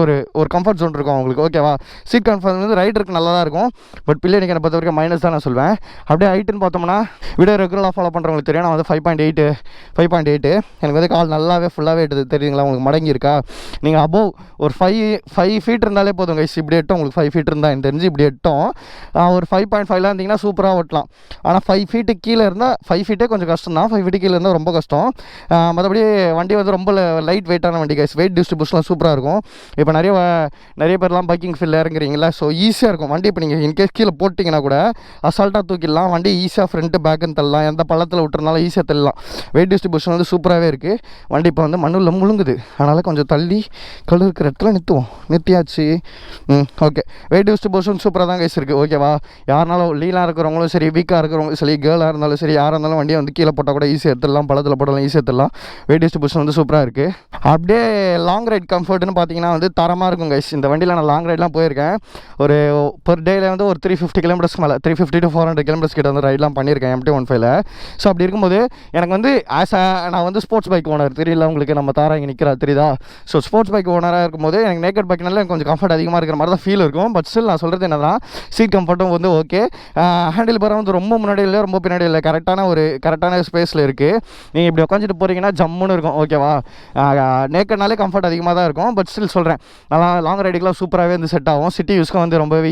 ஒரு கம்ஃபர்ட் ஜோன் இருக்கும் அவங்களுக்கு. ஓகேவா? சீட் கம்ஃபர்ட் வந்து ரைடருக்கு நல்லா தான் இருக்கும். பட் பிள்ளை எனக்கு பொறுத்த வரைக்கும் மைனஸ் தான் நான் சொல்வேன். அப்படியே ஹைட்டுன்னு பார்த்தோம்னா வீடியோ ரெகுலராக ஃபாலோ பண்ணுறவங்களுக்கு தெரியும். நான் வந்து 5.8 எனக்கு வந்து கால் நல்லாவே ஃபுல்லாகவே எட்டுது. தெரியுங்களா உங்களுக்கு? மடங்கி இருக்கா? நீங்கள் அபோவ் ஒரு 5 ஃபீட் இருந்தாலே போதும் கைஸ். இப்படி எட்டும் உங்களுக்கு 5 ஃபீட் இருந்தால் எனக்கு தெரிஞ்சு இப்படி எட்டும். ஒரு 5.5 இருந்தீங்கன்னா சூப்பராக ஓட்டலாம். ஆனால் 5 ஃபீட்டுக்கு கீழே இருந்தால் 5 ஃபீட்டே கொஞ்சம் கஷ்டம் தான். 5 ஃபீட்டு கீழே இருந்தால் ரொம்ப கஷ்டம். மற்றபடி வண்டி வந்து ரொம்ப லைட் வெயிட்டான வண்டி கைஸ். வெயிட் டிஸ்ட்ரிபியூஷன்லாம் சூப்பராக இருக்கும். இப்போ நிறைய பேர்லாம் பைக்கிங் ஃபீல்டில் இறங்குறீங்களா? ஸோ ஈஸியாக இருக்கும் வண்டி. இப்போ நீங்கள் இன்கேஸ் கீழே போட்டிங்கன்னா கூட அசால்ட்டாக தூக்கிடலாம். வண்டி ஈஸியாக ஃப்ரண்ட்டு பேக்குன்னு தள்ளலாம். எந்த பள்ளத்தில் விட்டுறனாலும் ஈஸியாக தள்ளலாம். வெயிட் டிஸ்ட்ரிபியூஷன் வந்து சூப்பராகவே இருக்குது. வண்டி இப்போ வந்து மண்ணில் முழுங்குது. அதனால் கொஞ்சம் தள்ளி கல் இருக்கிற இடத்துல நிறுத்தியாச்சு. ஓகே, வெயிட் டிஸ்ட்ரிபியூஷன் சூப்பராக தான் கைஸ் இருக்குது. ஓகேவா? யாருனாலும் லீனாக இருக்கிறவங்களும் சரி, வீக்காக இருக்கிறவங்களும் சரி, கேர்ளாக இருந்தாலும் சரி, யாராக இருந்தாலும் வண்டியை வந்து கீழே போட்டால் கூட ஈஸியாக எடுத்துடலாம். பள்ளத்தில் போட்டாலும் ஈஸியாக எடுத்துடலாம். வெயிட் டிஸ்ட்ரிபியூஷன் வந்து சூப்பராக இருக்குது. அப்படியே லாங் ரைட் கம்ஃபர்ட்னு பார்த்தீங்கன்னா வந்து தரமாக இருக்கும் கைஸ். இந்த வண்டியில் நான் லாங் ரைட்லாம் போயிருக்கேன். ஒரு பர் டேயில் வந்து ஒரு 350 கிலோமீட்டர்ஸ் மேலே 350 to 400 கிலோமீட்டர்ஸ் கிட்ட வந்து ரைட்லாம் பண்ணியிருக்கேன் MT15. ஸோ அப்படி இருக்கும்போது எனக்கு வந்து நான் வந்து ஸ்போர்ட்ஸ் பைக் ஓனர், தெரியல உங்களுக்கு? நம்ம தாரா இங்கே நிற்கிறா தெரியுதா? ஸோ ஸ்போர்ட்ஸ் பைக் ஓனராக இருக்கும்போது எனக்கு நேக்கட் பைக்னால எனக்கு கொஞ்சம் கம்ஃபர்ட் அதிகமாக இருக்கிற மாதிரி தான் ஃபீல் இருக்கும். பட் ஸ்டில் நான் சொல்கிறது என்னன்னா, சீட் கம்ஃபர்ட்டும் வந்து ஓகே. ஹேண்டில் பார் வந்து ரொம்ப முன்னாடி இல்லை, ரொம்ப பின்னாடி இல்லை, கரெக்டான ஸ்பேஸில் இருக்குது. நீங்கள் இப்படி உட்காந்துட்டு போகிறீங்கன்னா ஜம்முன்னு இருக்கும். ஓகேவா? நேக்கட்னாலே கம்ஃபர்ட் அதிகமாக தான் இருக்கும். பட் ஸ்டில் சொல்கிறேன், நல்லா லாங் ரைடுக்கெலாம் சூப்பராகவே வந்து செட் ஆகும். சிட்டி யூஸ்க்கு வந்து ரொம்பவே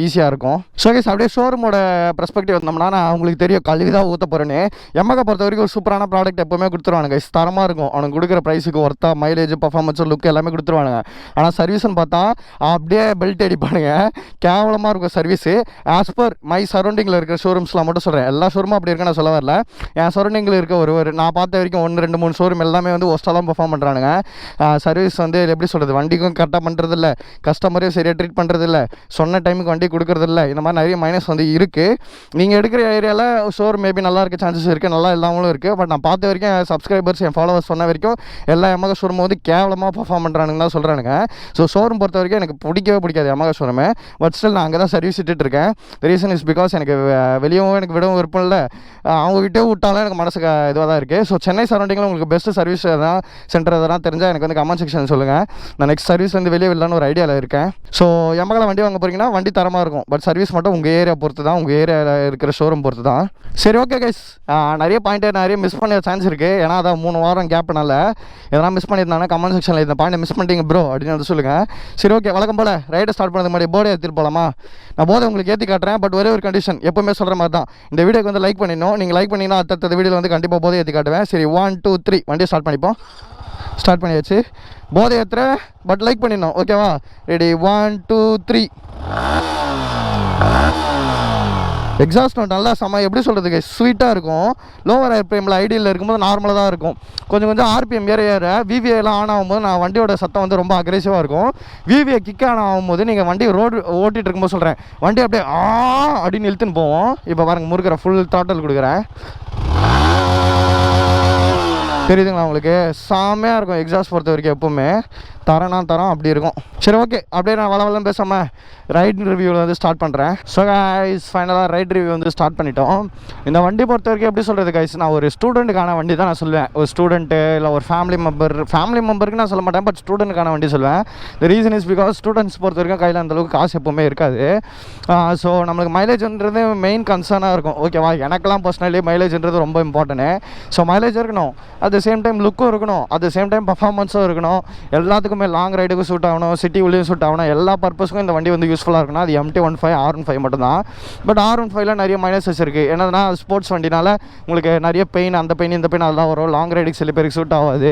ஈஸியாக இருக்கும். ஸோ கேஸ் அப்படியே ஷோரூமோட பெர்ஸ்பெக்டிவ் வந்தோம்னா, நான் உங்களுக்கு தெரியும் கல்வி தான் ஊற்ற போகிறேன்னு. எம்மாக்கை பொறுத்த வரைக்கும் ஒரு சூப்பரான ப்ராடக்ட் எப்போவுமே கொடுத்துருவானுங்க. தரமாக இருக்கும். அவனுக்கு கொடுக்குற ப்ரைஸுக்கு ஒர்த்தா மைலேஜ், பர்ஃபார்மன்ஸ், லுக் எல்லாமே கொடுத்துருவானுங்க. ஆனால் சர்வீஸ்ன்னு பார்த்தா அப்படியே பெல்ட் அடிப்பானுங்க. கேவலமாக இருக்கும் சர்வீஸு. ஆஸ் பர் மை சரௌண்டிங்கில் இருக்கிற ஷோரூம்ஸ்லாம் மட்டும் சொல்கிறேன். எல்லா ஷோரூமும் அப்படி இருக்க நான் சொல்ல வரல. என் சரௌண்டிங்கில் இருக்க ஒரு நான் பார்த்த வரைக்கும் 1, 2, 3 ஷோரூம் எல்லாமே வந்து ஒஸ்ட்டாக தான் பர்ஃபார்ம் பண்ணுறானுங்க. சர்வீஸ் வந்து எப்படி சொல்கிறது, வண்டிக்கும் கரெக்டாக பண்ணுறதில்ல, கஸ்டமரையும் சரியாக ட்ரீட் பண்ணுறதில்ல, சொன்ன டைமுக்கு வண்டி கொடுக்குறதில்ல. இந்த மாதிரி நிறைய மைனஸ் வந்து இருக்குது. நீங்கள் எடுக்கிற ஏரியாவில் ஷோரூம் மேபி நல்லா இருக்க சான்சஸ் இருக்குது, நல்லா இல்லாமலும் இருக்குது. பட் நான் பார்த்த வரைக்கும் என் சப்ஸ்கிரைபர்ஸ், என் ஃபாலோவர்ஸ் சொன்ன வரைக்கும் எல்லா எமகா ஷோரூம் வந்து கேவலமாக பர்ஃபார்ம் பண்ணுறானுங்க தான் சொல்கிறானுங்க. ஸோ ஷோரூம் பொறுத்த வரைக்கும் எனக்கு பிடிக்காது எமகா ஷோரூமு. பட் ஸ்டில் நான் அங்கே தான் சர்வீஸ் விட்டுருக்கேன். ரீசன் இஸ் பிகாஸ் எனக்கு வெளியவும் எனக்கு விடவும் விருப்பம் இல்லை, அவங்ககிட்டே விட்டாலும் எனக்கு மனசுக்கு இதுவாக தான் இருக்குது. ஸோ சென்னை சரௌண்டிங்கில் உங்களுக்கு பெஸ்ட்டு சர்வீஸ் எதாவது சென்டர் எதனா தெரிஞ்சால் எனக்கு வந்து கமெண்ட் செக்ஷன் சொல்லுங்கள். நான் நெக்ஸ்ட் சர்வீஸ்லேருந்து வெளியே விடலான்னு ஒரு ஐடியாவில் இருக்கேன். ஸோ எமகாவில் வண்டி வாங்க போகிறீங்கன்னா வண்டி தரமாக இருக்கும். பட் சர்வீஸ் மட்டும் உங்கள் ஏரியா பொறுத்து தான், உங்கள் ஏரியாவில் இருக்கிற ஷோரூம் பொறுத்து தான். சரி, ஓகே கைஸ், நிறைய பாயிண்ட்டை நிறைய மிஸ் பண்ண சான்ஸ் இருக்குது. ஏன்னா அதான் 3 வாரம் கேப்னால எதனா மிஸ் பண்ணியிருந்தாங்கன்னா கமெண்ட் செக்ஷனில் இந்த பாயிண்ட் மிஸ் பண்ணிட்டீங்க ப்ரோ அப்படின்னு வந்து சொல்லுங்கள். சரி, ஓகே, வழக்கம் போல் ரைடை ஸ்டார்ட் பண்ணது மாதிரி போதை ஏற்றிட்டு போகலாமா? நான் போதை உங்களுக்கு ஏற்றி காட்டுறேன். பட் ஒரே ஒரு கண்டிஷன், எப்போவுமே சொல்கிற மாதிரி தான், இந்த வீடியோக்கு வந்து லைக் பண்ணிடணும். நீங்கள் லைக் பண்ணிங்கன்னா அடுத்த வீடியோவில் வந்து கண்டிப்பாக போதை ஏற்றி காட்டுவேன். சரி, 1, 2, 3 வண்டியை ஸ்டார்ட் பண்ணிப்போம். ஸ்டார்ட் பண்ணியாச்சு. போதை ஏற்றுறேன், பட் லைக் பண்ணிடணும். ஓகேவா? ரெடி, 1, 2, 3. எக்ஸாஸ்ட் நோட் நல்லா எப்படி சொல்கிறதுக்கு ஸ்வீட்டாக இருக்கும். லோவர் ஆர்பிஎம்மில் ஐடியில் இருக்கும்போது நார்மலாக தான் இருக்கும். கொஞ்சம் ஆர்பிஎம் ஏற விவிஐலாம் ஆன் ஆகும்போது நான் வண்டியோட சத்தம் வந்து ரொம்ப அக்ரெசிவாக இருக்கும். விவிஐ கிக் ஆன் ஆகும்போது நீங்கள் வண்டி ரோடு ஓட்டிகிட்டு இருக்கும்போது சொல்கிறேன், வண்டி அப்படியே அப்படின்னு இழுத்துன்னு போவோம். இப்போ பாருங்கள், முறுக்கிற ஃபுல் த்ராட்டல் கொடுக்குறேன். தெரியுதுங்களா உங்களுக்கு? செம்மையாக இருக்கும் எக்ஸாஸ்ட் பொறுத்த வரைக்கும். எப்போவுமே தரம் அப்படி இருக்கும். சரி, ஓகே, அப்படியே நான் வளம் பேசாமல் ரைட் ரிவ்யூவில் வந்து ஸ்டார்ட் பண்ணுறேன். ஸோ கைஸ், ஃபைனலாக ரைட் ரிவ்யூ வந்து ஸ்டார்ட் பண்ணிட்டோம். இந்த வண்டி பொறுத்த வரைக்கும் எப்படி சொல்கிறது கைஸ், நான் ஒரு ஸ்டூடெண்ட்டுக்கான வண்டி தான் நான் சொல்லுவேன். ஒரு ஸ்டூடெண்ட்டு இல்லை ஒரு ஃபேமிலி மெம்பருக்கு நான் சொல்ல மாட்டேன், பட் ஸ்டூடெண்ட்டுக்கான வண்டி சொல்லுவேன். The reason is because students பொறுத்த வரைக்கும் கையில் அந்தளவுக்கு காசு எப்போவுமே இருக்காது. ஸோ நம்மளுக்கு மைலேஜ்ன்றது மெயின் கன்சர்னாக இருக்கும். ஓகேவா? எனக்கெல்லாம் பர்சனலி மைலேஜ்ன்றது ரொம்ப இம்பார்ட்டன்ட்டு. ஸோ மைலேஜ் இருக்கணும், அட் த சேம் டைம் லுக்கும் இருக்கணும், அட் த சேம் டைம் பர்ஃபார்மன்ஸும் இருக்கணும். எல்லாத்துக்குமே லாங் ரைடுக்கும் சூட் ஆகணும், சிட்டி உள்ளேயும் சூட் ஆகணும். எல்லா பர்பஸ்க்கும் இந்த வண்டி வந்து யூஸ்ஃபுல்லாக இருக்குன்னா அது MT15 R15 மட்டும்தான். பட் R15ல நிறைய மைனஸஸ் இருக்குது. என்னதுன்னா ஸ்போர்ட்ஸ் வண்டினால உங்களுக்கு நிறைய பெயின், அந்த பெயின் இந்த பெயின் அதெல்லாம் வரும். லாங் ரைடுக்கு சில பேருக்கு சூட் ஆகாது.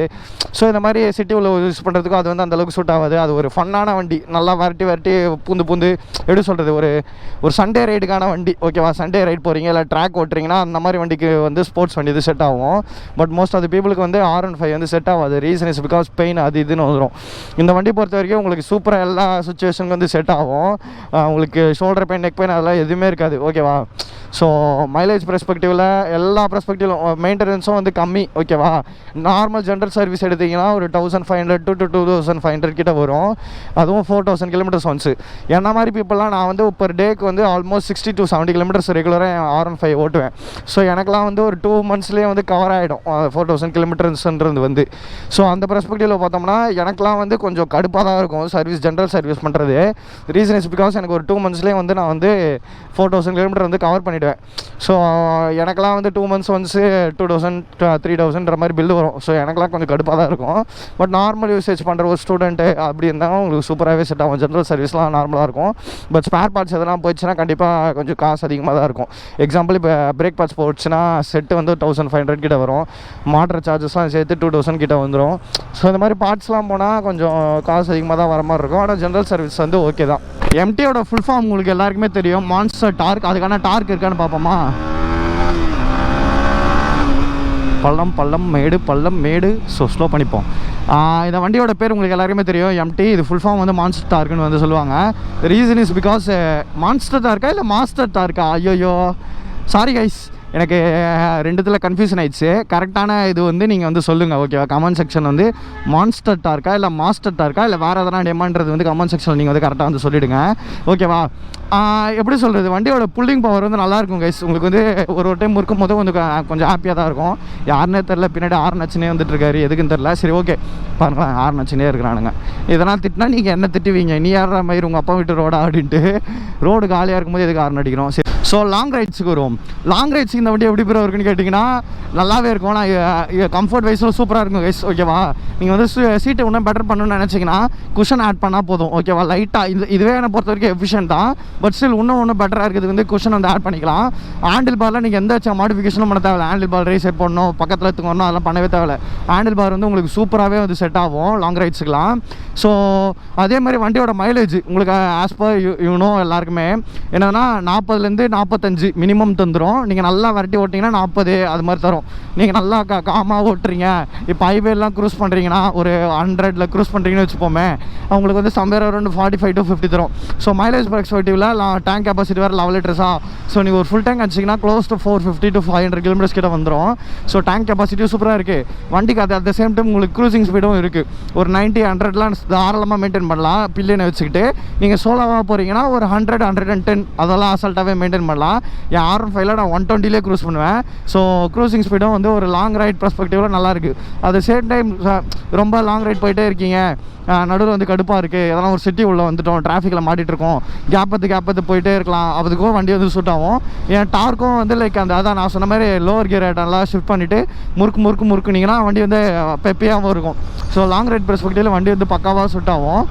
ஸோ இந்த மாதிரி சிட்டி உள்ள யூஸ் பண்ணுறதுக்கும் அது வந்து அந்தளவுக்கு சூட் ஆகாது. அது ஒரு ஃபன்னான வண்டி, நல்லா வரட்டி பூந்து எப்படி சொல்கிறது, ஒரு சண்டே ரைடுக்கான வண்டி. ஓகேவா? சண்டே ரைட் போகிறீங்க இல்லை ட்ராக் ஓட்டுறீங்கன்னா அந்த மாதிரி வண்டிக்கு வந்து ஸ்போர்ட்ஸ் வண்டி இது செட் ஆகும். பட் மோஸ்ட் ஆஃப் த பீப்புளுக்கு வந்து R15 வந்து செட் ஆகாது. ரீசன் இஸ் பிகாஸ் பெயின் அது இதுன்னு வந்துடும். இந்த வண்டி பொறுத்த வரைக்கும் உங்களுக்கு சூப்பராக எல்லா சுச்சுவேஷனுக்கு வந்து செட் ஆகும். உங்களுக்கு ஷோல்டர் பெயின், நெக் பெயின் அதெல்லாம் எதுவுமே இருக்காது. ஓகேவா? ஸோ மைலேஜ் பெர்ஸ்பெக்டிவில் எல்லா பெர்ஸ்பெக்டிவ்லும் மெயின்டெனன்ஸும் வந்து கம்மி. ஓகேவா? நார்மல் ஜென்ரல் சர்வீஸ் எடுத்திங்கன்னா ஒரு 1500 to 2500 கிட்ட வரும். அதுவும் 4000 கிலோமீட்டர்ஸ் ஒன்ஸு. என்ன மாதிரி பீப்புளெலாம் நான் வந்து பர் டேக்கு வந்து ஆல்மோஸ்ட் 60 to 70 கிலோமீட்டர்ஸ் ரெகுலராக R15 ஓட்டுவேன். ஸோ எனக்குலாம் வந்து ஒரு 2 monthsலேயே வந்து கவர் ஆகிடும் 4000 கிலோமீட்டர்ஸ்ன்றது வந்து. ஸோ அந்த பெர்ஸ்பெக்டிவில் பார்த்தோம்னா எனக்குலாம் வந்து கொஞ்சம் கடுப்பாக தான் இருக்கும் சர்வீஸ், ஜென்ரல் சர்வீஸ் பண்ணுறது. ரீசன் இஸ் பிகாஸ் எனக்கு ஒரு 2 monthsலேயே வந்து நான் வந்து 4000 கிலோமீட்டர் வந்து கவர் பண்ணிவிடுவேன். ஸோ எனக்கெலாம் வந்து 2 months ஒன்ஸு 2000 3000ன்ற மாதிரி பில்லு வரும். ஸோ எனக்குலாம் கொஞ்சம் கடுப்பாக தான் இருக்கும். பட் நார்மல் யூசேஜ் பண்ணுற ஒரு ஸ்டூடெண்ட்டு அப்படி இருந்தாலும் உங்களுக்கு சூப்பராகவே செட் ஆகும். ஜென்ரல் சர்வீஸ்லாம் நார்மலாக இருக்கும். பட் ஸ்பேர் பார்ட்ஸ் எதெல்லாம் போயிடுச்சுன்னா கண்டிப்பாக கொஞ்சம் காசு அதிகமாக தான் இருக்கும். எக்ஸாம்பிள் இப்போ பிரேக் பார்ட்ஸ் போயிடுச்சுன்னா செட்டு வந்து 1500 கிட்ட வரும். மாட்டர் சார்ஜஸ்லாம் சேர்த்து 2000 கிட்ட வந்துடும். ஸோ இந்த மாதிரி பார்ட்ஸ்லாம் போனால் கொஞ்சம் காசு அதிகமாக தான் வர மாதிரி இருக்கும். ஆனால் ஜென்ரல் சர்வீஸ் வந்து ஓகே தான். MTயோட ஃபுல் ஃபார்ம் உங்களுக்கு எல்லாருக்குமே தெரியும், மான்ஸ்டர் டார்க். அதுக்கான டார்க் இருக்கான்னு பார்ப்போமா? பள்ளம் மேடு. ஸோ ஸ்லோ பண்ணிப்போம். இந்த வண்டியோட பேர் உங்களுக்கு எல்லாருக்குமே தெரியும், MT. இது ஃபுல் ஃபார்ம் வந்து மான்ஸ்டர் டார்க்குன்னு வந்து சொல்லுவாங்க. ரீசன் இஸ் பிகாஸ் மான்ஸ்டர் டார்க்கா இல்லை மாஸ்டர் டார்க்கா? ஐயோ சாரி கைஸ், எனக்கு ரெண்டுத்தில் கன்ஃபியூஷன் ஆயிடுச்சு. கரெக்டான இது வந்து நீங்கள் வந்து சொல்லுங்கள். ஓகேவா? கமெண்ட் செக்ஷன் வந்து மான்ஸ்டர் டார்க்கா இல்லை மாஸ்டர் டார்க்கா இல்லை வேறு எதனா டெமான்றது வந்து கமெண்ட் செக்ஷனில் நீங்கள் வந்து கரெக்டாக வந்து சொல்லிவிடுங்க. ஓகேவா? எப்படி சொல்கிறது, வண்டியோட புல்லிங் பவர் வந்து நல்லாயிருக்கும் கைஸ். உங்களுக்கு வந்து ஒரு டைம் இருக்கும் போது கொஞ்சம் ஹாப்பியாக தான் இருக்கும். யாருன்னே தெரில, பின்னாடி ஆர்னச்சுனே வந்துட்டுருக்காரு, எதுக்குன்னு தெரில. சரி ஓகே, பாருங்களேன், ஆர்னச்சுனே இருக்கிறானுங்க. இதெல்லாம் திட்டினா நீங்கள் என்ன திட்டுவீங்க? நீ யாரா மாதிரி உங்கள் அப்பா வீட்டு ரோடா அப்படின்ட்டு. ரோடு காலியாக இருக்கும்போது எதுக்கு ஆர்ன் அடிக்கிறோம்? சரி, ஸோ லாங் ரைட்ஸுக்கு வருவோம். லாங் ரைட்ஸுக்கு இந்த வண்டி எப்படி பிறகு இருக்குன்னு கேட்டிங்கன்னா நல்லாவே இருக்கும். நான் கம்ஃபர்ட் வைஸில் சூப்பராக இருக்கும் கைஸ். ஓகேவா? நீங்கள் வந்து சீட்டை இன்னும் பெட்டர் பண்ணணும்னு நினச்சிங்கன்னா குஷன் ஆட் பண்ணால் போதும். ஓகேவா? லைட்டாக இதுவே என்னை பொறுத்த வரைக்கும் எஃபிஷியன்ட் தான். பட் ஸ்டில் இன்னும் பெட்டராக இருக்குது வந்து குஷன் வந்து ஆட் பண்ணிக்கலாம். ஹேண்டில் பாரில் நீங்கள் எந்த மாடிஃபிகேஷனும் பண்ண தேவையில்லை. ஹேண்டில் பார் ரேசர் போடணும், பக்கத்தில் எடுத்துக்கணும், அதெல்லாம் பண்ணவே தேவையில்லை. ஹேண்டில் பார் வந்து உங்களுக்கு சூப்பராகவே வந்து செட் ஆகும் லாங் ரைட்ஸுக்கெலாம். ஸோ அதே மாதிரி வண்டியோட மைலேஜ் உங்களுக்கு ஆஸ் பர் யூனோ எல்லாருக்குமே என்னன்னா 40லேருந்து 45 மினிமம் தந்துடும். நீங்கள் நல்லா வரட்டி ஓட்டிங்கன்னா 40 அது மாதிரி தரும். நீங்கள் நல்லா காமாக ஓட்டுறீங்க, இப்போ ஹைவேலாம் க்ரூஸ் பண்ணுறீங்கன்னா ஒரு 100ல் க்ரூஸ் பண்ணுறீங்கன்னு வச்சுப்போமே, அவங்களுக்கு வந்து சம்வேர் அரௌண்ட் 45 to 50 தரும். ஸோ மைலேஜ் பெர்ஸ்பெக்டிவில் டேங்க் கெப்பாசிட்டி வேறு 11 liters. ஸோ நீங்கள் ஒரு ஃபுல் டேங்க் அடிச்சிங்கன்னா க்ளோஸ் டு 450 to 500 கிலோமீட்டர்ஸ் கிட்ட வந்துடும். ஸோ டேங்க் கெப்பாசிட்டியும் சூப்பராக இருக்குது வண்டிக்கு. அது அட் த சேம் டைம் உங்களுக்கு க்ரூசிங் ஸ்பீடும் இருக்குது. ஒரு 90-100லாம் தாராளமாக மெயின்டைன் பண்ணலாம் பில்லியனை வச்சுக்கிட்டு. நீங்கள் சோலோவாக போகிறீங்கன்னா ஒரு 100 110 அதெல்லாம் அசால்ட்டாகவே மெயின்டைன் பண்ணலாம். என் R15ல் நான் 120லே க்ரூஸ் பண்ணுவேன். ஸோ க்ரூசிங் ஸ்பீடும் வந்து ஒரு லாங் ரைட் பெர்ஸ்பெக்டிவில் நல்லாயிருக்கு. அட் த சேம் டைம் ரொம்ப லாங் ரைட் போயிட்டே இருக்கீங்க, நடுவில் வந்து கடுப்பாக இருக்குது, எதனால் ஒரு சிட்டி உள்ளே வந்துட்டோம், டிராஃபிக்கில் மாட்டிகிட்டு இருக்கோம், கேப்பத்து போயிட்டே இருக்கலாம், அதுக்கும் வண்டி வந்து சூட் ஆகும். என் டார்க்கும் வந்து லைக் அதான் நான் சொன்ன மாதிரி லோவர் கியர் ஐட்டம்லாம் ஷிஃப்ட் பண்ணிவிட்டு முறுக்குனீங்கன்னா வண்டி வந்து பெப்பியாகவும் இருக்கும். ஸோ லாங் ரைட் பெர்ஸ்பெக்டிவில் வண்டி வந்து பக்காவாக சூட் ஆகும்.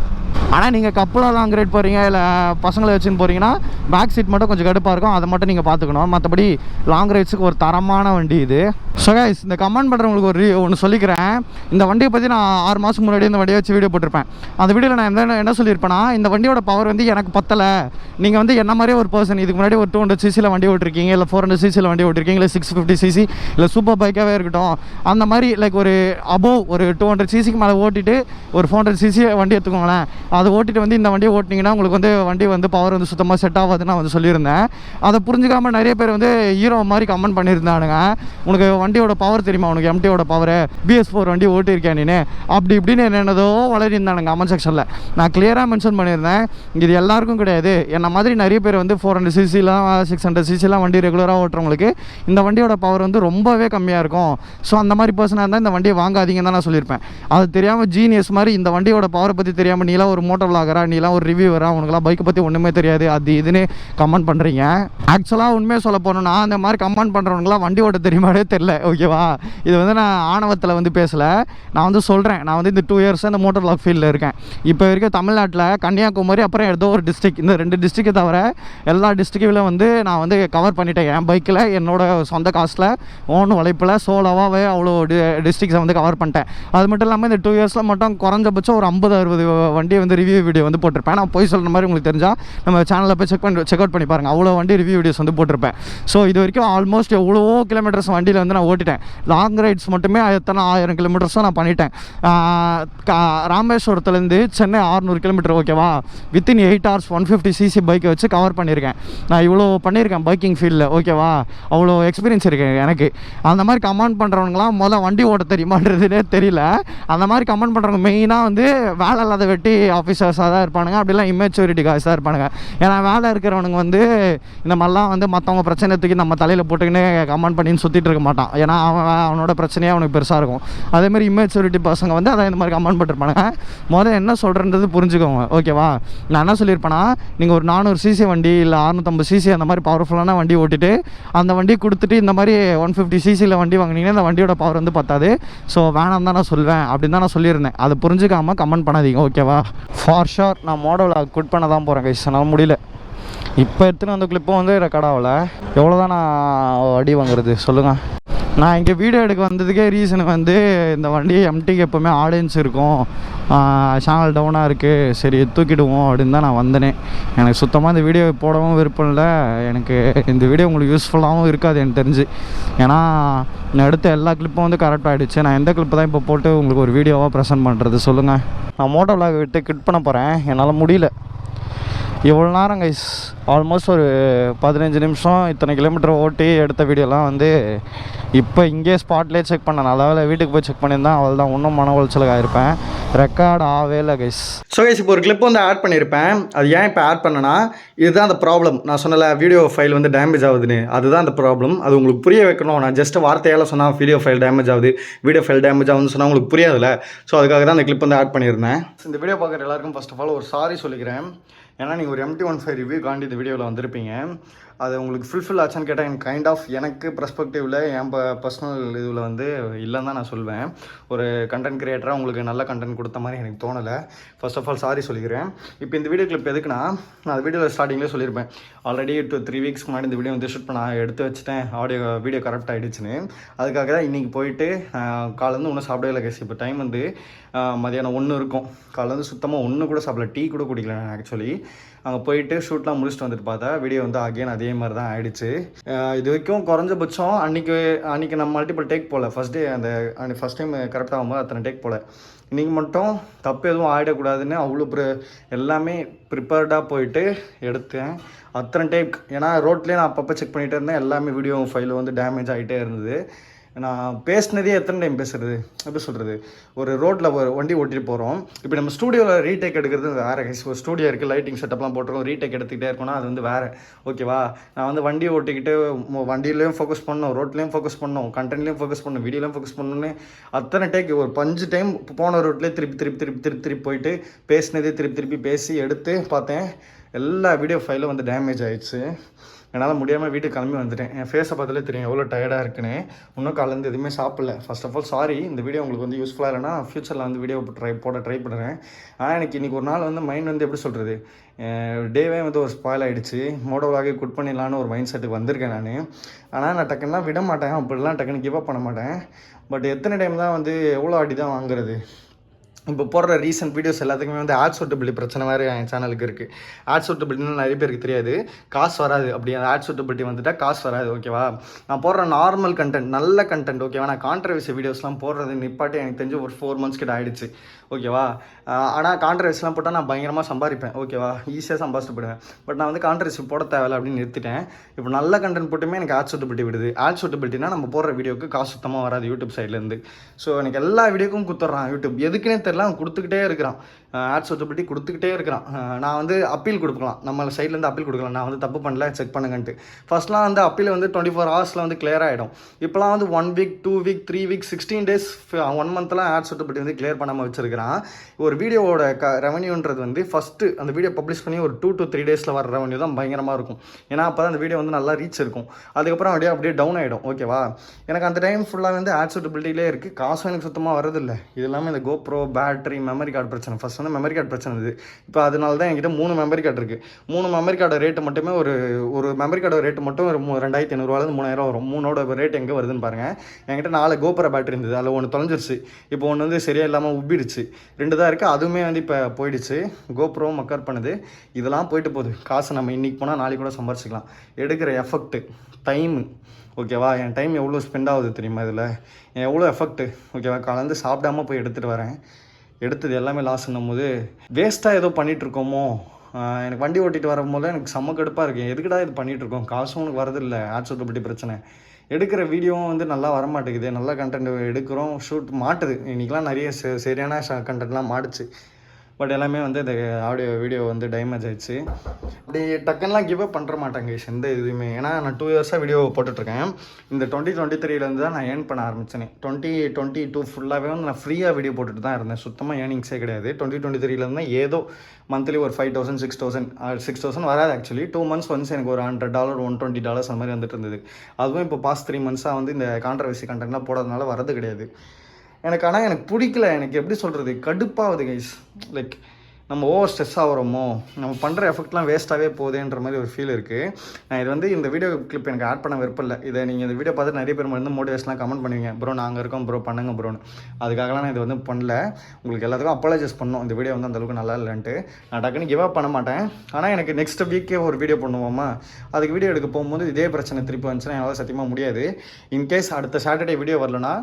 ஆனால் நீங்கள் கப்பலாக லாங் ரைட் போகிறீங்க இல்லை பசங்களை வச்சுன்னு போகிறீங்கன்னா பேக் சீட் மட்டும் கொஞ்சம் கடுப்பாக இருக்கும். அதை மட்டும் நீங்கள் பார்த்துக்கணும். மற்றபடி லாங் ரைட்ஸுக்கு ஒரு தரமான வண்டி இது. ஸோ கைஸ், இந்த கமெண்ட் பண்ணுறவங்களுக்கு ஒன்று சொல்லிக்கிறேன். இந்த வண்டியை பற்றி நான் 6 மாதம் முன்னாடி இந்த வண்டியை வச்சு வீடியோ போட்டிருப்பேன். அந்த வீடியோவில் நான் என்ன சொல்லியிருப்பேன்னா, இந்த வண்டியோட பவர் வந்து எனக்கு பத்தலை, நீங்கள் வந்து என்ன மாதிரியே ஒரு பர்சன் இதுக்கு முன்னாடி ஒரு 200cc வண்டி ஓட்டிருக்கீங்க, இல்லை 400cc வண்டி ஓட்டிருக்கீங்க, இல்லை 650cc இல்லை சூப்பர் பைக்காகவே இருக்கட்டும், அந்த மாதிரி லைக் ஒரு அபோவ் ஒரு 200cc மேலே ஓட்டிட்டு ஒரு 400cc வண்டி எடுத்துக்கோங்களேன். அதை ஓட்டிட்டு வந்து இந்த வண்டியை ஓட்டினீங்கன்னா உங்களுக்கு வந்து வண்டி வந்து பவர் வந்து சுத்தமாக செட் ஆகாதுன்னு நான் வந்து சொல்லியிருந்தேன். அதை புரிஞ்சுக்காமல் நிறைய பேர் வந்து ஹீரோ மாதிரி கமெண்ட் பண்ணியிருந்தானுங்க. உனக்கு வண்டியோட பவர் தெரியுமா, உனக்கு MTயோட பவர், BS4 வண்டி ஓட்டியிருக்கேன் நீ அப்படி இப்படின்னு என்னென்னதோ வளரியிருந்தானுங்க கமெண்ட் செக்ஷனில். நான் கிளியராக மென்ஷன் பண்ணியிருந்தேன், இது எல்லாருக்கும் கிடையாது. என்ன மாதிரி நிறைய பேர் வந்து 400cc 600cc வண்டி ரெகுலராக ஓட்டுறவங்களுக்கு இந்த வண்டியோட பவர் வந்து ரொம்பவே கம்மியாக இருக்கும். ஸோ அந்த மாதிரி பர்சனாக இருந்தால் இந்த வண்டியை வாங்காதீங்கன்னு தான் நான் சொல்லியிருப்பேன். அது தெரியாமல் ஜீனியஸ் மாதிரி இந்த வண்டியோட பவரை பற்றி தெரியாமல் நீலாம் ஒரு மோட்டோ விளாகரா, நீலாம் ஒரு ரிவ்யூவரா, உனக்குலாம் பைக்கை பற்றி ஒன்றுமே தெரியாது அது இதுன்னு கமெண்ட் பண்ணுறீங்க. ஆக்சுவலாக உண்மையை சொல்ல போனோன்னா அந்த மாதிரி கமெண்ட் பண்ணுறவங்களாம் வண்டி ஓட்ட தெரியுமாவே தெரில. ஓகேவா? இது வந்து நான் ஆணவத்தில் வந்து பேசலை, நான் வந்து சொல்கிறேன். நான் வந்து இந்த 2 years இந்த மோட்டர் விளாக் ஃபீல்டில் இருக்கேன். இப்போ வரைக்கும் தமிழ்நாட்டில் கன்னியாகுமரி அப்புறம் ஏதோ ஒரு டிஸ்ட்ரிக்ட், இந்த 2 டிஸ்ட்ரிக்டை தவிர எல்லா டிஸ்ட்ரிக்டில் வந்து நான் வந்து கவர் பண்ணிட்டேன். என் பைக்கில் என்னோட சொந்த காசில் ஓன் உழைப்பில் சோலோவாகவே அவ்வளோ டிஸ்ட்ரிக்ஸை வந்து கவர் பண்ணிட்டேன். அது மட்டும் இல்லாமல் இந்த 2 yearsல மட்டும் குறைஞ்சபட்சம் ஒரு 50-60 வண்டியை வந்து ரிவ்யூ வீடியோ வந்து போட்டிருப்பேன். நான் போய் சொல்கிற மாதிரி உங்களுக்கு தெரிஞ்சால் நம்ம சேனலில் போய் செக் அவுட் பண்ணி பாருங்கள். அவ்வளோ வண்டி ரிவ்யூ வீடியோஸ் வந்து போட்டிருப்பேன். ஸோ இது வரைக்கும் ஆல்மோஸ்ட் எவ்வளவோ கிலோமீட்டர்ஸ் வண்டியில் வந்து நான் ஓட்டிட்டேன். லாங் ரைட்ஸ் மட்டுமே 1000 கிலோமீட்டர்ஸும் நான் பண்ணிட்டேன். ராமேஸ்வரத்துலேருந்து சென்னை 600 கிலோமீட்டர் ஓகேவா, வித்தின் 8 hours 150cc பைக்கை வச்சு கவர் பண்ணியிருக்கேன். நான் இவ்வளோ பண்ணியிருக்கேன் பைக்கிங் ஃபீல்டில் ஓகேவா, அவ்வளோ எக்ஸ்பீரியன்ஸ் இருக்குது எனக்கு. அந்த மாதிரி கமெண்ட் பண்ணுறவங்களாம் வண்டி ஓட்ட தெரியுமான்றதுனே தெரியல. அந்த மாதிரி கமெண்ட் பண்ணுறவங்க மெயினாக வந்து வேலை இல்லாத வெட்டி ஆஃபீஸர்ஸாக தான் இருப்பானுங்க, அப்படிலாம் இம்மெச்சூரிட்டி காய்ஸ் தான் இருப்பானுங்க. ஏன்னா வேலை இருக்கிறவனுங்க வந்து இந்த மாதிரிலாம் வந்து மற்றவங்க பிரச்சனை தூக்கி நம்ம தலையில் போட்டுக்கின்னு கமெண்ட் பண்ணின்னு சுற்றிட்டு இருக்க மாட்டான். ஏன்னா அவனோட பிரச்சனையே அவனுக்கு பெருசாக இருக்கும். அதேமாதிரி இம்மெச்சூரிட்டி பசங்க வந்து அதை இந்த மாதிரி கமெண்ட் பண்ணிருப்பானுங்க. என்ன சொல்கிறேன்றது புரிஞ்சுக்கோங்க ஓகேவா. நான் என்ன சொல்லியிருப்பேன்னா, நீங்கள் ஒரு 400cc வண்டி இல்லை 650cc அந்த மாதிரி பவர்ஃபுல்லான வண்டி ஓட்டிட்டு அந்த வண்டி கொடுத்துட்டு இந்த மாதிரி 150cc வண்டி வாங்கினீங்கன்னா இந்த வண்டியோட பவர் வந்து பத்தாது. ஸோ வேணாம் தான் நான் சொல்வேன் அப்படின்னு தான் நான் சொல்லியிருந்தேன். அதை புரிஞ்சுக்காமல் கமெண்ட் பண்ணாதீங்க ஓகேவா. ஃபார் ஷோர் நான் மாடல் குட் பண்ண தான் போகிறேன் கைஸ். என்னால் முடியல. இப்போ எடுத்துன்னு அந்த கிளிப்பும் வந்து ரெக்கார்ட் ஆகலை. எவ்வளோ தான் நான் அடி வாங்குறது சொல்லுங்கள். நான் இங்கே வீடியோ எடுக்க வந்ததுக்கே ரீசன் வந்து இந்த வண்டி எம்டிக்கு எப்போவுமே ஆடியன்ஸ் இருக்கும், சேனல் டவுனாக இருக்குது, சரி தூக்கிடுவோம் அப்படின்னு தான் நான் வந்தேனே. எனக்கு சுத்தமாக இந்த வீடியோ போடவும் விருப்பம் இல்லை. எனக்கு இந்த வீடியோ உங்களுக்கு யூஸ்ஃபுல்லாகவும் இருக்காது எனக்கு தெரிஞ்சு. ஏன்னா நான் எடுத்த எல்லா கிளிப்பும் வந்து கரெக்டாக ஆகிடுச்சு. நான் எந்த கிளிப்பு தான் இப்போ போட்டு உங்களுக்கு ஒரு வீடியோவாக ப்ரெசென்ட் பண்ணுறது சொல்லுங்கள். நான் மோட்டோ விலாக் விட்டு கிட் பண்ண போகிறேன். என்னால் முடியல இவ்வளோ நேரம் கைஸ். ஆல்மோஸ்ட் ஒரு 15 நிமிஷம் இத்தனை கிலோமீட்டர் ஓட்டி எடுத்த வீடியோலாம் வந்து இப்போ இங்கே ஸ்பாட்லேயே செக் பண்ணேன். அதாவது வீட்டுக்கு போய் செக் பண்ணியிருந்தேன், அவள் தான் இன்னும் மன உளைச்சலுக்கு ஆகிருப்பேன். ரெக்கார்ட் ஆகவே இல்லை கைஸ். ஸோ கைஸ் இப்போ ஒரு கிளிப் வந்து ஆட் பண்ணியிருப்பேன். அது ஏன் இப்போ ஆட் பண்ணேன்னா, இதுதான் அந்த ப்ராப்ளம். நான் சொன்னல வீடியோ ஃபைல் வந்து டேமேஜ் ஆகுதுன்னு, அதுதான் அந்த ப்ராப்ளம். அது உங்களுக்கு புரிய வைக்கணும். நான் ஜஸ்ட் வார்த்தையால் சொன்னால் வீடியோ ஃபைல் டேமேஜ் ஆகுது, வீடியோ ஃபைல் டேமேஜ் ஆகுதுன்னு சொன்னால் உங்களுக்கு புரியாதுல்ல. ஸோ அதுக்காக தான் அந்த கிளிப் வந்து ஆட் பண்ணியிருந்தேன். இந்த வீடியோ பார்க்குற எல்லாருக்கும் ஃபர்ஸ்ட் ஆஃப் ஆல் ஒரு சாரி சொல்லிக்கிறேன். ஏன்னா நீங்கள் ஒரு MT15 ரிவ்யூ காண்டி இந்த வீடியோவில் வந்திருப்பீங்க. அது உங்களுக்கு ஃபுல்ஃபில் ஆச்சான்னு கேட்டால் எனக்கு கைண்ட் ஆஃப் எனக்கு பர்ஸ்பெக்டிவில் என் பர்சனல் இதில் வந்து இல்லைன்னு தான் நான் சொல்வேன். ஒரு கண்டென்ட் கிரியேட்டராக உங்களுக்கு நல்ல கண்டென்ட் கொடுத்த மாதிரி எனக்கு தோணலை. ஃபர்ஸ்ட் ஆஃப் ஆல் சாரி சொல்லிக்கிறேன். இப்போ இந்த வீடியோ கிளிப் எதுக்குன்னா, நான் அந்த வீடியோவில் ஸ்டார்டிங்லேயே சொல்லியிருப்பேன், ஆல்ரெடி 2-3 வீக்ஸ் முன்னாடி இந்த வீடியோ வந்து ஷூட் பண்ண எடுத்து வச்சுட்டேன், வீடியோ கரெக்ட் ஆகிடுச்சுன்னு. அதுக்காக தான் இன்றைக்கி போயிட்டு காலேருந்து ஒன்றும் சாப்பிடவே இல்லை கேஸ். இப்போ டைம் வந்து மதியானம் 1 இருக்கும். காலையில் வந்து சுத்தமாக ஒன்று கூட சாப்பிடல, டீ கூட குடிக்கல நான் ஆக்சுவலி. அங்கே போயிட்டு ஷூட்லாம் முடிச்சுட்டு வந்துட்டு பார்த்தா வீடியோ வந்து அகெயின் அதே மாதிரி தான் ஆகிடுச்சு. இது வரைக்கும் குறைஞ்சபட்சம் அன்றைக்கி நான் மல்டிபிள் டேக் போகல. ஃபஸ்ட் டைம் கரெக்டாக ஆகும்போது அத்தனை டேக் போகல. இன்றைக்கி மட்டும் தப்பு எதுவும் ஆகிடக்கூடாதுன்னு அவ்வளோ எல்லாமே ப்ரிப்பேர்டாக போயிட்டு எடுத்தேன் அத்தனை டேக். ஏன்னா ரோட்லேயே நான் அப்பப்போ செக் பண்ணிகிட்டே இருந்தேன், எல்லாமே வீடியோ ஃபைல் வந்து டேமேஜ் ஆகிட்டே இருந்தது. நான் பேசினதே எத்தனை டைம் பேசுகிறது, எப்படி சொல்கிறது, ஒரு ரோட்டில் ஒரு வண்டி ஓட்டிகிட்டு போகிறோம். இப்போ நம்ம ஸ்டூடியோவில் ரீடேக் எடுக்கிறது வேறு. ஒரு ஸ்டூடியோ இருக்குது, லைட்டிங் செட்டப்லாம் போட்டுருக்கோம், ரீடேக் எடுத்துக்கிட்டே இருக்கோன்னா அது வந்து வேறு ஓகேவா. நான் வந்து வண்டி ஓட்டிக்கிட்டு வண்டியிலையும் ஃபோக்கஸ் பண்ணோம், ரோட்லேயும் ஃபோக்கஸ் பண்ணோம், கண்டென்ட்லேயும் ஃபோக்கஸ் பண்ணோம், வீடியோலையும் ஃபோக்கஸ் பண்ணோன்னு அத்தனை டேக் ஒரு 5 டைம் போன ரோட்லேயே திருப்பி போயிட்டு பேசினதே திருப்பி பேசி எடுத்து பார்த்தேன். எல்லா வீடியோ ஃபைலும் வந்து டேமேஜ் ஆகிடுச்சு. என்னால் முடியாமல் வீட்டுக்கு கிளம்பி வந்துட்டேன். என் ஃபேஸை பார்த்தாலே தெரியும் எவ்வளோ டயர்டாக இருக்குன்னு. இன்னும் காலேருந்து எதுவுமே சாப்பிடல. ஃபர்ஸ்ட் ஆஃப் ஆல் சாரி, இந்த வீடியோ உங்களுக்கு வந்து யூஸ்ஃபுல்லாக இல்லைனா ஃப்யூச்சரில் வந்து வீடியோ போட ட்ரை பண்ணுறேன். ஆனால் எனக்கு இன்றைக்கி ஒரு நாள் வந்து மைண்ட் வந்து எப்படி சொல்கிறது, டேவே வந்து ஒரு ஸ்பாயில் ஆகிடுச்சு. மோடோவாகவே குட் பண்ணிடலான்னு ஒரு மைண்ட் செட்டுக்கு வந்திருக்கேன் நான். ஆனால் நான் டக்குன்னா விட மாட்டேன், அப்படிலாம் டக்குன்னு கிவ் அப் பண்ண மாட்டேன். பட் எத்தனை டைம் தான் வந்து எவ்வளோ அடி தான் வாங்குறது. இப்போ போடுற ரீசெண்ட் வீடியோஸ் எல்லாத்துக்குமே வந்து ஆட் சூட்டபிலிட்டி பிரச்சனை வேறு என் சேனலுக்கு இருக்குது. ஆட் சூட்டபிலிட்டின்னு நிறைய பேருக்கு தெரியாது, காசு வராது. அப்படி அந்த ஆட் சூட்டபிலிட்டி வந்துட்டால் காசு வராது ஓகேவா. நான் போடுற நார்மல் கண்டென்ட், நல்ல கண்டென்ட் ஓகேவா. நான் கான்ட்ரவர்சி வீடியோஸ்லாம் போடுறது நிப்பாட்டி எனக்கு தெரிஞ்சு ஒரு 4 months கிட்ட ஆகிடுச்சு ஓகேவா. ஆனால் கான்ட்ரவர்சிலாம் போட்டால் நான் பயங்கரமாக சம்பாதிப்பேன் ஓகேவா, ஈஸியாக சம்பாதிச்சுட்டு போயிடுவேன். பட் நான் வந்து கான்ட்ரவர்சி போட தேவையில்லை அப்படின்னு நிறுத்திட்டேன். இப்போ நல்ல கண்டென்ட் போட்டுமே எனக்கு ஆட் சூட்டபிலிட்டி விடுது. ஆட் சூட்டபிலிட்டினா நம்ம போடுற வீடியோக்கு காசு சுத்தமாக வராது யூடியூப் சைட்லேருந்து. ஸோ எனக்கு எல்லா வீடியோக்கும் கொடுத்துட்றான் யூடியூப், எதுக்குன்னே தெரியல கொடுத்துக்கிட்டே இருக்கிறான். ஆட் சூட்டபிலிட்டி கொடுத்துக்கிட்டே இருக்கிறான். நான் வந்து அப்பீல் கொடுக்கலாம், நம்ம சைட்லேருந்து அப்பீல் கொடுக்கலாம், நான் வந்து தப்பு பண்ணல செக் பண்ணுங்கன்ட்டு. ஃபர்ஸ்ட்லாம் வந்து அப்பீல் வந்து 24 hours வந்து கிளியர் ஆகிடும். இப்போலாம் வந்து 1 week 2 week 3 week 16 days 1 monthலாம் add suitability வந்து கிளியர் பண்ணாமல் வச்சிருக்கிறான். ஒரு வீடியோவோட ரெவன்யூன்றது வந்து ஃபஸ்ட்டு அந்த வீடியோ பப்ளிஷ் பண்ணி ஒரு 2 to 3 days வர ரெவன்யூ தான் பயங்கரமாக இருக்கும். ஏன்னா அப்போ தான் அந்த வீடியோ வந்து நல்லா ரீச் இருக்கும். அதுக்கப்புறம் அப்படியே டவுன் ஆகிடும் ஓகேவா. எனக்கு அந்த டைம் ஃபுல்லாக வந்து ஆட் சூட்டபிலிட்டிலே இருக்குது, காசும் எனக்கு சுத்தமாக வரதில்லை. இது எல்லாமே இந்த கோப்ரோ பேட்டரி மெமரி கார்டு பிரச்சனை. ஃபஸ்ட் வந்து மெமரி கார்டு பிரச்சனை இருக்குது. இப்போ அதனால தான் என்கிட்ட 3 மெமரி கார்டு இருக்குது. 3 மெமரி கார்டு ரேட்டு மட்டுமே ஒரு மெமரி கார்டு ரேட்டு மட்டும் ஒரு 2500 3000 வரும். 3ஓட ரேட் எங்கே வருதுன்னு பாருங்கள். என்கிட்ட 4 கோபுர பேட்டரி இருந்தது, அதில் ஒன்று தொலைஞ்சிருச்சு. இப்போ ஒன்று வந்து சரியாக இல்லாமல் உப்பிடுச்சு. 2 தான் இருக்குது, அதுவுமே வந்து இப்போ போயிடுச்சு. கோபுரம் மக்கர் பண்ணுது. இதெல்லாம் போயிட்டு போகுது. காசு நம்ம இன்றைக்கி போனால் நாளைக்கு கூட சம்பாரிச்சிக்கலாம். எடுக்கிற எஃபெக்ட்டு டைமு, ஓகேவா, என் டைம் எவ்வளோ ஸ்பெண்ட் ஆகுது தெரியுமா இதில், எவ்வளோ எஃபெக்ட்டு, ஓகேவா. கலந்து சாப்பிடாம போய் எடுத்துகிட்டு வரேன். எடுத்தது எல்லாமே லாஸ்ன்னும் போது வேஸ்ட்டாக ஏதோ பண்ணிகிட்ருக்கோமோ. எனக்கு வண்டி ஓட்டிகிட்டு வரும்போது எனக்கு செம்ம கடுப்பாக இருக்குது. எதுக்குடா இது பண்ணிகிட்ருக்கோம், காசும் உனக்கு வரதில்லை, ஆட்சோட்டப்பட்டி பிரச்சனை. எடுக்கிற வீடியோவும் வந்து நல்லா வரமாட்டேங்குது. நல்ல கண்டென்ட் எடுக்கிறோம், ஷூட் மாட்டுது. இன்றைக்கெலாம் நிறைய சரியான கண்டென்ட்லாம் மாட்டுச்சு. பட் எல்லாமே வந்து இந்த வீடியோ வந்து டேமேஜ் ஆயிடுச்சு. அப்படி டக்குன்னெலாம் கிவ் அப் பண்ணுற மாட்டாங்க எந்த இதுவுமே. ஏன்னா நான் 2 இயர்ஸாக வீடியோ போட்டுட்ருக்கேன். இந்த 2023 தான் நான் ஏர்ன் பண்ண ஆரம்பித்தேன். 2022 ஃபுல்லாகவே வந்து நான் ஃப்ரீயாக வீடியோ போட்டுட்டு தான் இருந்தேன். சுத்தமாக ஏர்னிங்ஸே கிடையாது. 2023 தான் ஏதோ மந்த்லி ஒரு 5000 6000 வராது. ஆக்சுவலி 2 months ஒன்ஸ் எனக்கு ஒரு $100 $120 அந்த மாதிரி வந்துட்டு இருந்தது. அதுவும் இப்போ பாஸ்ட் 3 monthஸாக வந்து இந்த கான்ட்ரவர்சி கண்டென்ட்லாம் போடாதனால வரது கிடையாது எனக்கு. ஆனால் எனக்கு பிடிக்கல. எனக்கு எப்படி சொல்கிறது, கடுப்பாகுது கைஸ். லைக் நம்ம ஓவர் ஸ்ட்ரெஸ் ஆகிறோமோ, நம்ம பண்ணுற எஃபெக்ட்லாம் வேஸ்ட்டாகவே போகுதுன்ற மாதிரி ஒரு ஃபீல் இருக்குது. நான் இது வந்து இந்த வீடியோ கிளிப் எனக்கு ஆட் பண்ண விருப்பம். இதை நீங்கள் இந்த வீடியோ பார்த்து நிறைய பேர் வந்து மோட்டிவேஷன்லாம் கமெண்ட் பண்ணுவீங்க, ப்ரோ நாங்கள் இருக்கோம் ப்ரோ பண்ணுங்க ப்ரோன்னு. அதுக்காகலாம் நான் இது வந்து பண்ணல. உங்களுக்கு எல்லாத்துக்கும் அப்பாலஜைஸ் பண்ணோம். இந்த வீடியோ வந்து அந்தளவுக்கு நல்லா இல்லைன்ட்டு நான் டக்குன்னு கிவ் அப் பண்ண மாட்டேன். ஆனால் எனக்கு நெக்ஸ்ட் வீக்கே ஒரு வீடியோ பண்ணுவோமா, அதுக்கு வீடியோ எடுக்க போகும்போது இதே பிரச்சனை திருப்பி வந்துச்சுன்னா என்னால் சத்தியமாக முடியாது. இன்கேஸ் அடுத்த சாட்டர்டே வீடியோ வரலன்னா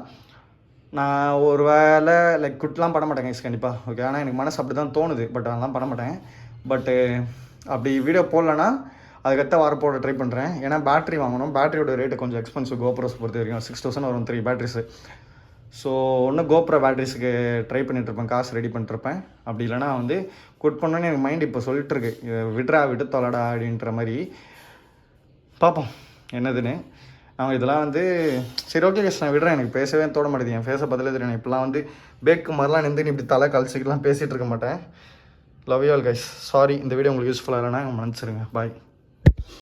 நான் ஒரு வேளை குட்லாம் பண்ண மாட்டேங்க கண்டிப்பாக, ஓகே. ஆனால் எனக்கு மனசு அப்படி தான் தோணுது. பட் அதெல்லாம் பண்ண மாட்டேன். பட்டு அப்படி வீடியோ போடலன்னா அதுக்கடுத்த வாரம் போட ட்ரை பண்ணுறேன். ஏன்னா பேட்டரி வாங்கணும். பேட்டரியோட ரேட்டு கொஞ்சம் எக்ஸ்பென்சிவ். கோப்ரோஸ் பொறுத்த வரைக்கும் 6000 வரும் 3 பேட்டரிஸு. ஸோ ஒன்றும் கோப்ரோ பேட்டரிஸுக்கு ட்ரை பண்ணிகிட்ருப்பேன், காசு ரெடி பண்ணிட்டுருப்பேன். அப்படி இல்லைனா வந்து குட் பண்ணோன்னு எனக்கு மைண்ட் இப்போ சொல்லிட்டுருக்கு, விட்டு தொலைடா அப்படின்ற மாதிரி. பார்ப்போம் என்னதுன்னு. அவன் இதெல்லாம் வந்து சரி ஓகே கேஸ் நான் விடுறேன். எனக்கு பேசவே தோட மாட்டேது. என் ஃபேஸை பதிலே தெரியும். இப்போலாம் வந்து பேக்கு மாதிரிலாம் நின்று இப்படி தலை கழிச்சிக்கலாம் பேசிகிட்டு இருக்க மாட்டேன். Love you all guys. Sorry இந்த வீடியோ உங்களுக்கு யூஸ்ஃபுல்லாக இல்லைன்னா மன்னிச்சிருங்க. பாய்.